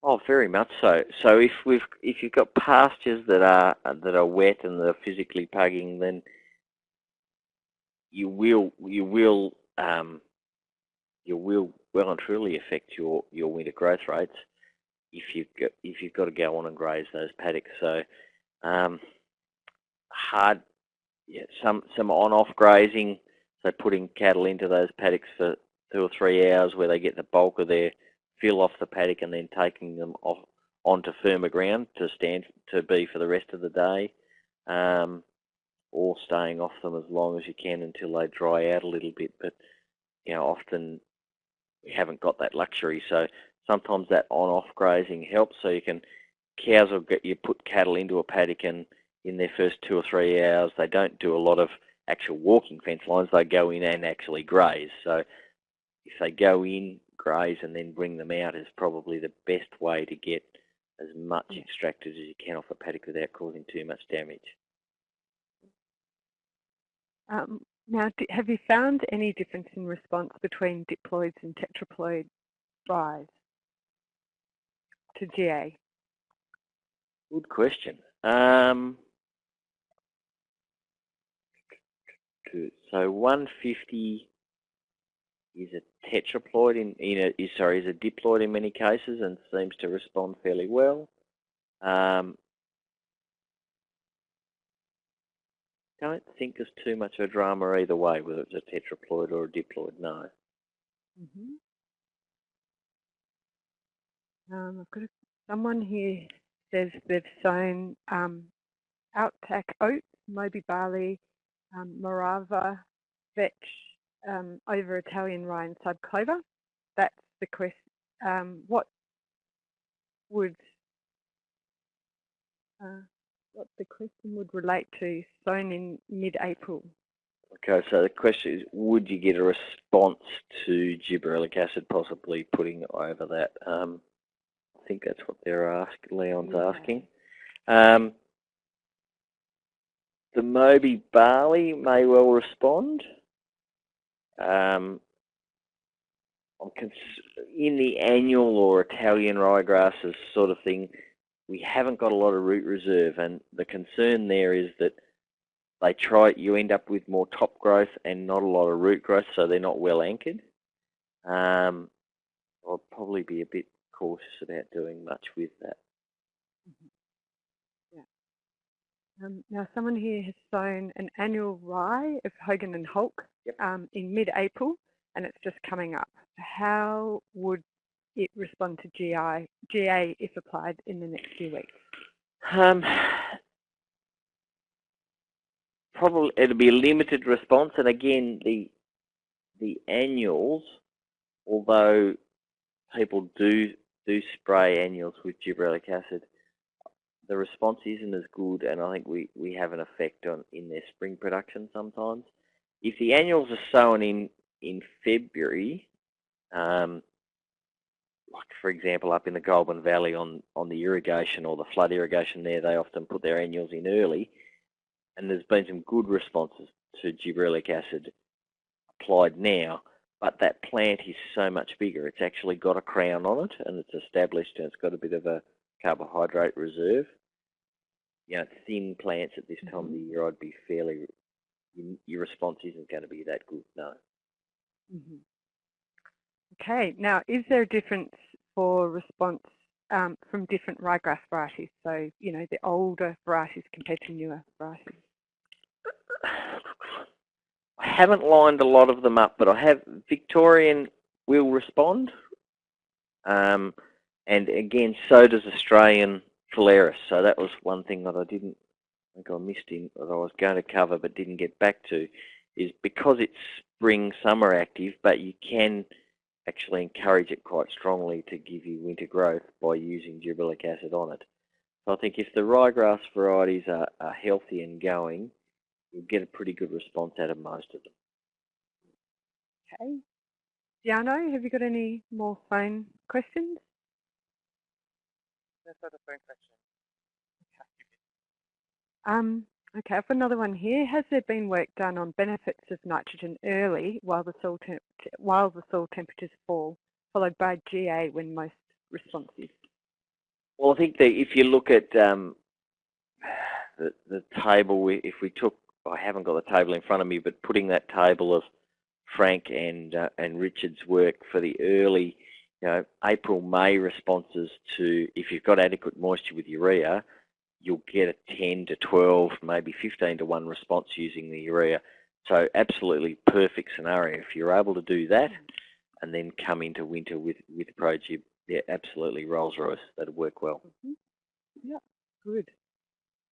Oh, very much so. So if you've got pastures that are wet and they're physically pugging, then you will well and truly affect your winter growth rates if you've got to go on and graze those paddocks. So some on-off grazing, so putting cattle into those paddocks for 2 or 3 hours where they get the bulk of their fill off the paddock and then taking them off onto firmer ground to be for the rest of the day. or staying off them as long as you can until they dry out a little bit. But often we haven't got that luxury, so sometimes that on-off grazing helps. So cows will you put cattle into a paddock, and in their first 2 or 3 hours, they don't do a lot of actual walking fence lines. They go in and actually graze. So if they go in, graze, and then bring them out is probably the best way to get as much extracted as you can off a paddock without causing too much damage. Now, have you found any difference in response between diploids and tetraploid rye to GA? Good question. So 150 is a tetraploid is a diploid in many cases and seems to respond fairly well. Don't think there's too much of a drama either way, whether it's a tetraploid or a diploid. No. I've got someone here says they've sown Outback oats, Moby barley, Morava, vetch, over Italian rye and sub clover. That's the question. What the question would relate to sown in mid-April? Okay, so the question is, would you get a response to gibberellic acid possibly putting over that? I think that's what Leon's asking. The Moby barley may well respond. In the annual or Italian ryegrasses sort of thing, we haven't got a lot of root reserve, and the concern there is that you end up with more top growth and not a lot of root growth, so they're not well anchored. I'll probably be a bit cautious about doing much with that. Now, someone here has sown an annual rye of Hogan and Hulk in mid-April, and it's just coming up. How would it respond to GA if applied in the next few weeks? Probably it'll be a limited response, and again, the annuals, although people do spray annuals with gibberellic acid, the response isn't as good, and I think we have an effect in their spring production sometimes. If the annuals are sown in February, like for example up in the Goulburn Valley on the irrigation or the flood irrigation there, they often put their annuals in early, and there's been some good responses to gibberellic acid applied now, but that plant is so much bigger. It's actually got a crown on it, and it's established, and it's got a bit of a carbohydrate reserve. Thin plants at this time of the year, I'd be your response isn't going to be that good, no. Okay, now is there a difference for response from different ryegrass varieties? So, the older varieties compared to newer varieties? I haven't lined a lot of them up, but I have Victorian will respond. And again, so does Australian Phalaris. So that was one thing that I missed in, that I was going to cover but didn't get back to, is because it's spring, summer active, but you can actually encourage it quite strongly to give you winter growth by using gibberellic acid on it. So I think if the ryegrass varieties are healthy and going, you'll get a pretty good response out of most of them. Okay. Diano, have you got any more phone questions? No further phone questions. Okay, I've got another one here. Has there been work done on benefits of nitrogen early while the soil temperatures fall, followed by GA when most responsive? Well, I think that if you look at the table, if we took, I haven't got the table in front of me, but putting that table of Frank and Richard's work for the early, April, May responses to, if you've got adequate moisture with urea, you'll get a 10 to 12, maybe 15 to 1 response using the urea. So absolutely perfect scenario. If you're able to do that and then come into winter with ProGib, yeah, absolutely Rolls Royce. That'll work well. Yeah, good.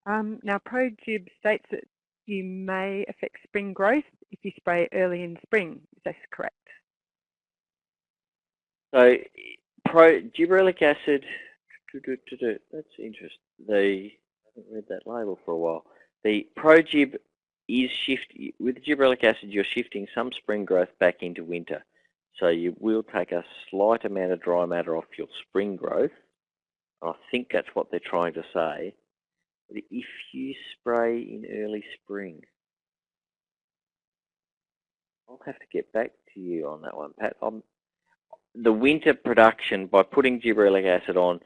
Now, ProGib states that you may affect spring growth if you spray early in spring. Is that correct? So, gibberellic acid, that's interesting. I haven't read that label for a while. The ProGib is shifting, with gibberellic acid, you're shifting some spring growth back into winter. So you will take a slight amount of dry matter off your spring growth. I think that's what they're trying to say. But if you spray in early spring, I'll have to get back to you on that one, Pat. The winter production, by putting gibberellic acid on,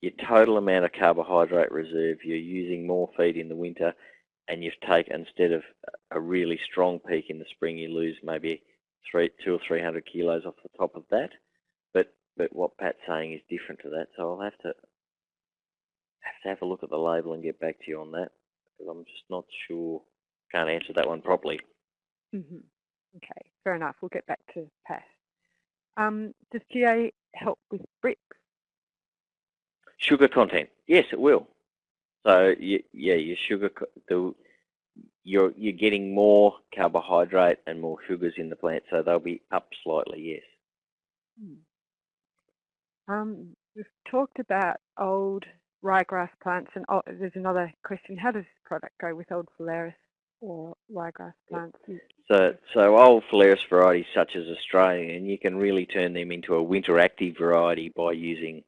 your total amount of carbohydrate reserve, you're using more feed in the winter, and you've taken, instead of a really strong peak in the spring, you lose maybe 200 or 300 kilos off the top of that. But what Pat's saying is different to that, so I'll have to have a look at the label and get back to you on that, because I'm just not sure. Can't answer that one properly. Okay, fair enough. We'll get back to Pat. Does GA help with bricks? Sugar content, yes, it will. So your sugar, you're getting more carbohydrate and more sugars in the plant, so they'll be up slightly, yes. We've talked about old ryegrass plants, and there's another question: how does this product go with old phalaris or ryegrass plants? So old phalaris varieties such as Australian, you can really turn them into a winter active variety by using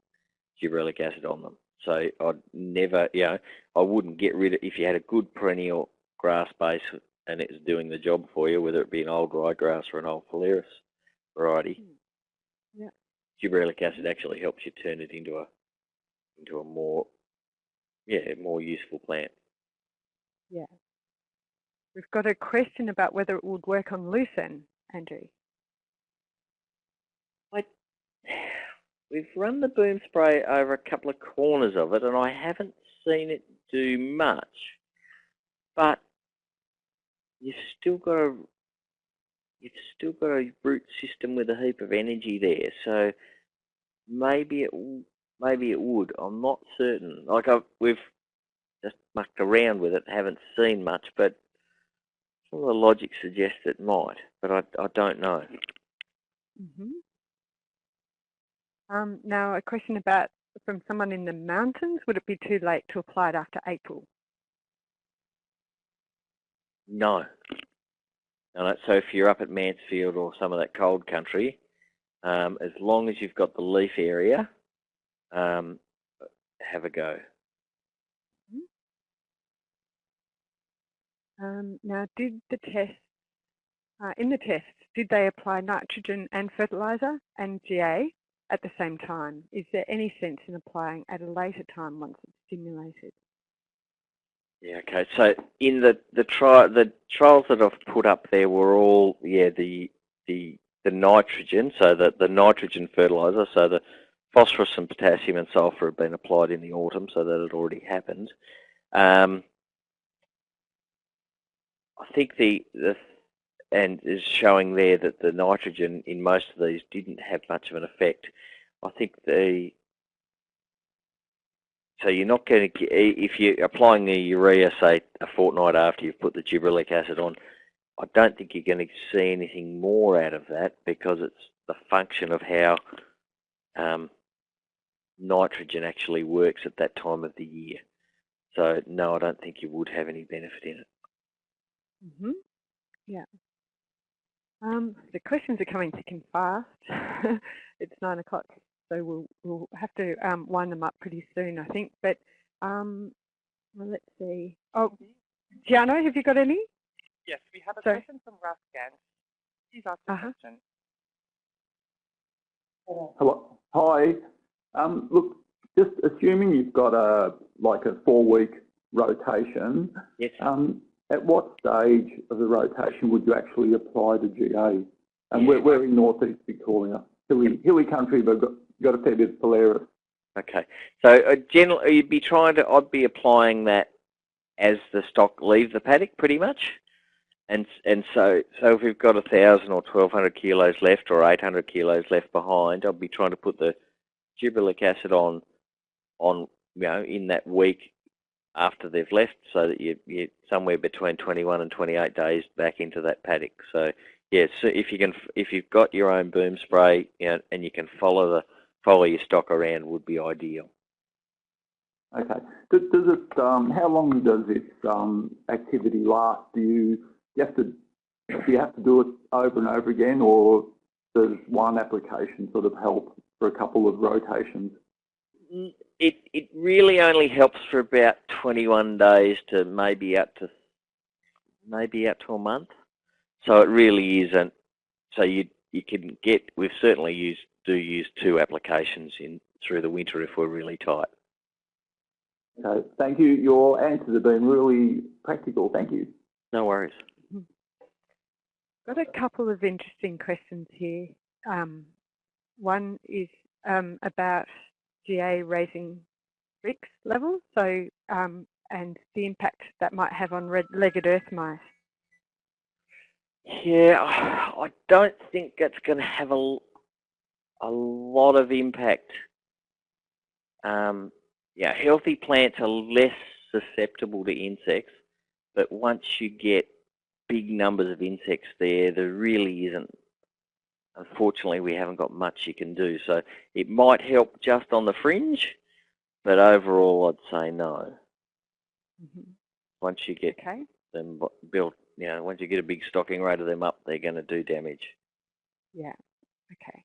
gibberellic acid on them. So I'd never, I wouldn't get rid of, if you had a good perennial grass base and it's doing the job for you, whether it be an old ryegrass or an old phalaris variety. Yeah. Gibberellic acid actually helps you turn it into a more useful plant. Yeah. We've got a question about whether it would work on lucerne, Andrew. We've run the boom spray over a couple of corners of it, and I haven't seen it do much. But you've still got a root system with a heap of energy there, so maybe it would. I'm not certain. We've just mucked around with it, haven't seen much, but some of the logic suggests it might, but I don't know. Now, a question from someone in the mountains: would it be too late to apply it after April? No. So if you're up at Mansfield or some of that cold country, as long as you've got the leaf area, have a go. Now, did the test in the test, did they apply nitrogen and fertiliser and GA at the same time? Is there any sense in applying at a later time once it's stimulated? Yeah, okay. So in the trials that I've put up there were all the nitrogen, so the nitrogen fertiliser, so the phosphorus and potassium and sulphur had been applied in the autumn, so that had already happened. I think and is showing there that the nitrogen in most of these didn't have much of an effect. I think so you're not going to, if you're applying the urea, say, a fortnight after you've put the gibberellic acid on, I don't think you're going to see anything more out of that, because it's the function of how nitrogen actually works at that time of the year. So, no, I don't think you would have any benefit in it. Yeah. The questions are coming thick and fast. It's 9 o'clock, so we'll have to wind them up pretty soon, I think. But well, let's see. Oh, Giano, have you got any? Yes, we have a question from Raskan. Please ask the question. Hello. Hi. Look, just assuming you've got a 4-week rotation. Yes. At what stage of the rotation would you actually apply the GA? And we're in northeast Victoria, hilly country, but got a fair bit of phalaris. Okay. So generally, I'd be applying that as the stock leaves the paddock, pretty much. And so if we've got 1,000 or 1,200 kilos left or 800 kilos left behind, I'd be trying to put the gibberellic acid on in that week after they've left, so that you're somewhere between 21 and 28 days back into that paddock. So yeah, so if you've got your own boom spray, you know, and you can follow your stock around, would be ideal. Okay. Does it? How long does this activity last? Do you have to do it over and over again, or does one application sort of help for a couple of rotations? It really only helps for about 21 days to maybe out to a month. So it really isn't. So you can get. We've certainly use 2 applications through the winter if we're really tight. Okay, thank you. Your answers have been really practical. Thank you. No worries. Got a couple of interesting questions here. One is about GA raising Rix levels, so and the impact that might have on red-legged earth mice. Yeah, I don't think that's going to have a lot of impact. Yeah, healthy plants are less susceptible to insects, but once you get big numbers of insects there really isn't. Unfortunately, we haven't got much you can do. So it might help just on the fringe, but overall, I'd say no. Mm-hmm. Once you get them built, you know, once you get a big stocking rate of them up, they're going to do damage. Yeah. Okay.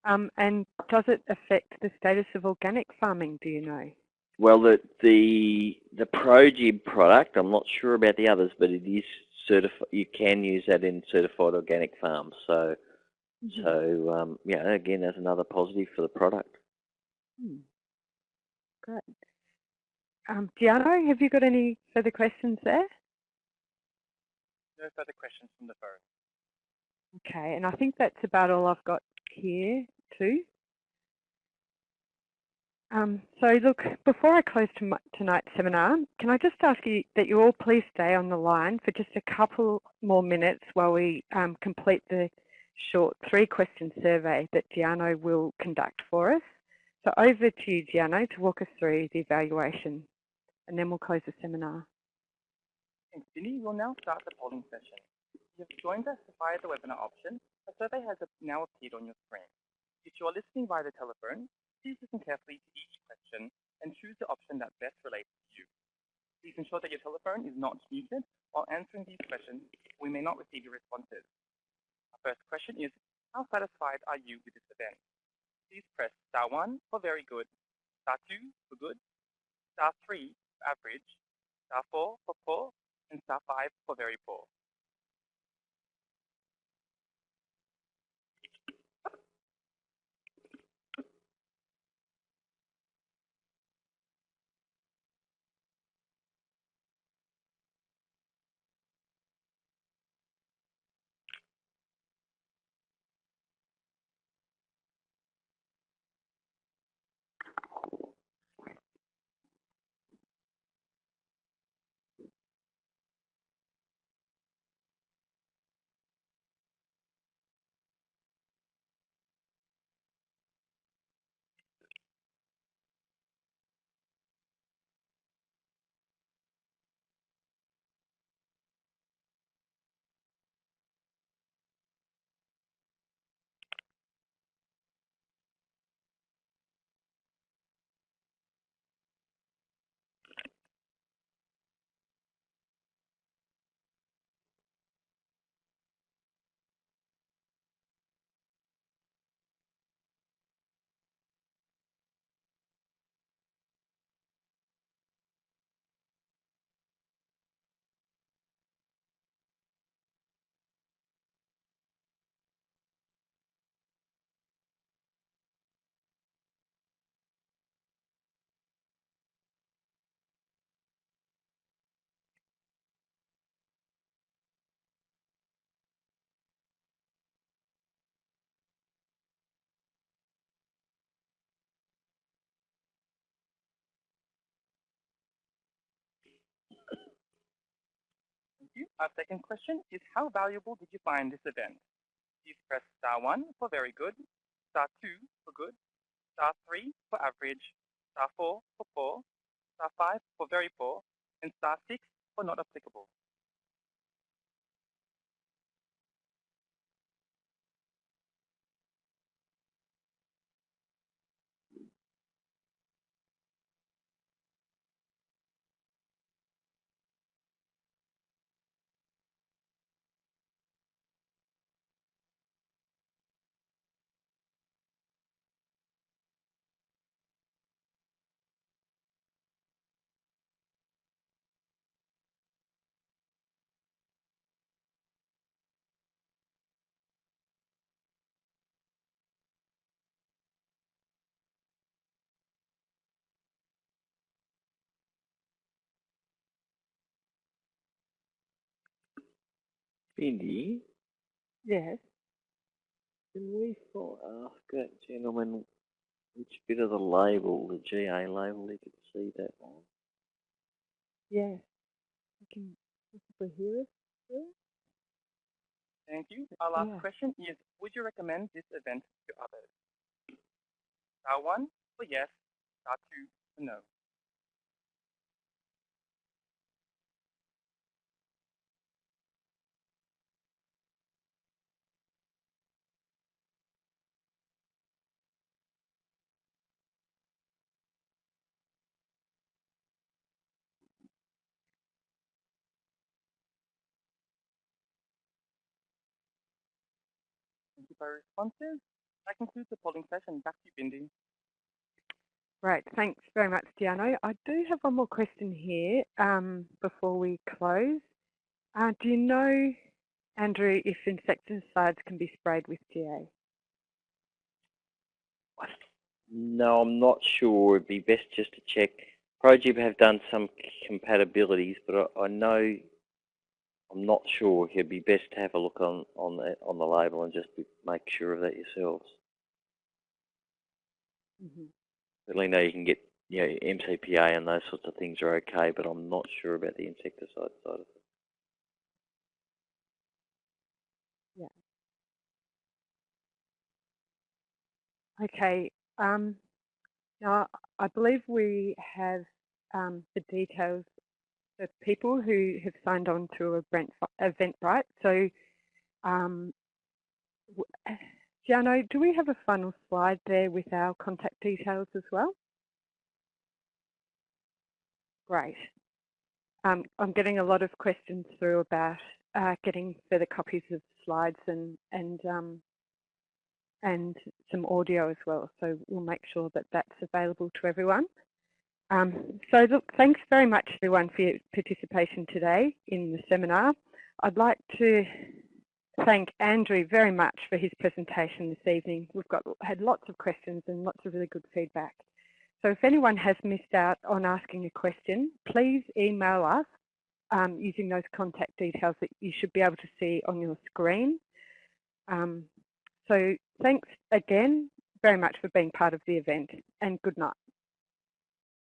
And does it affect the status of organic farming? Do you know? Well, the ProGib product, I'm not sure about the others, but it is certified. You can use that in certified organic farms. So, yeah, again, that's another positive for the product. Great. Giano, have you got any further questions there? No further questions from the phone. Okay, and I think that's about all I've got here too. So look, before I close tonight's seminar, can I just ask you that you all please stay on the line for just a couple more minutes while we complete the short 3-question survey that Giano will conduct for us. So over to you, Giano, to walk us through the evaluation, and then we'll close the seminar. Thanks, Cindy. We'll now start the polling session. You have joined us via the webinar option. A survey has now appeared on your screen. If you are listening via the telephone, please listen carefully to each question and choose the option that best relates to you. Please ensure that your telephone is not muted while answering these questions. We may not receive your responses. Our first question is, how satisfied are you with this event? Please press *1 for very good, *2 for good, *3 for average, *4 for poor, and *5 for very poor. Our second question is, how valuable did you find this event? Please press *1 for very good, *2 for good, *3 for average, *4 for poor, *5 for very poor, and *6 for not applicable. Bindi, Yes. can we ask that gentleman which bit of the label, the GA label, he could see that on? Yes. You can possibly hear us. Thank you. Our last question is, would you recommend this event to others? *1 for yes, *2 for no. Thank you for your responses. That concludes the polling session. Back to you, Bindi. Right, thanks very much, Diano. I do have one more question here before we close. Do you know, Andrew, if insecticides can be sprayed with GA? No, I'm not sure. It'd be best just to check. Progib have done some compatibilities, but I know, I'm not sure. It'd be best to have a look on the label and just make sure of that yourselves. Certainly know you can get, MCPA and those sorts of things are okay, but I'm not sure about the insecticide side of it. Yeah. Okay. Now, I believe we have the details of people who have signed on to Eventbrite. So, Giano, do we have a final slide there with our contact details as well? Great. I'm getting a lot of questions through about getting further copies of slides and some audio as well. So we'll make sure that that's available to everyone. So look, thanks very much everyone for your participation today in the seminar. I'd like to thank Andrew very much for his presentation this evening. We've had lots of questions and lots of really good feedback. So if anyone has missed out on asking a question, please email us using those contact details that you should be able to see on your screen. So thanks again very much for being part of the event, and good night.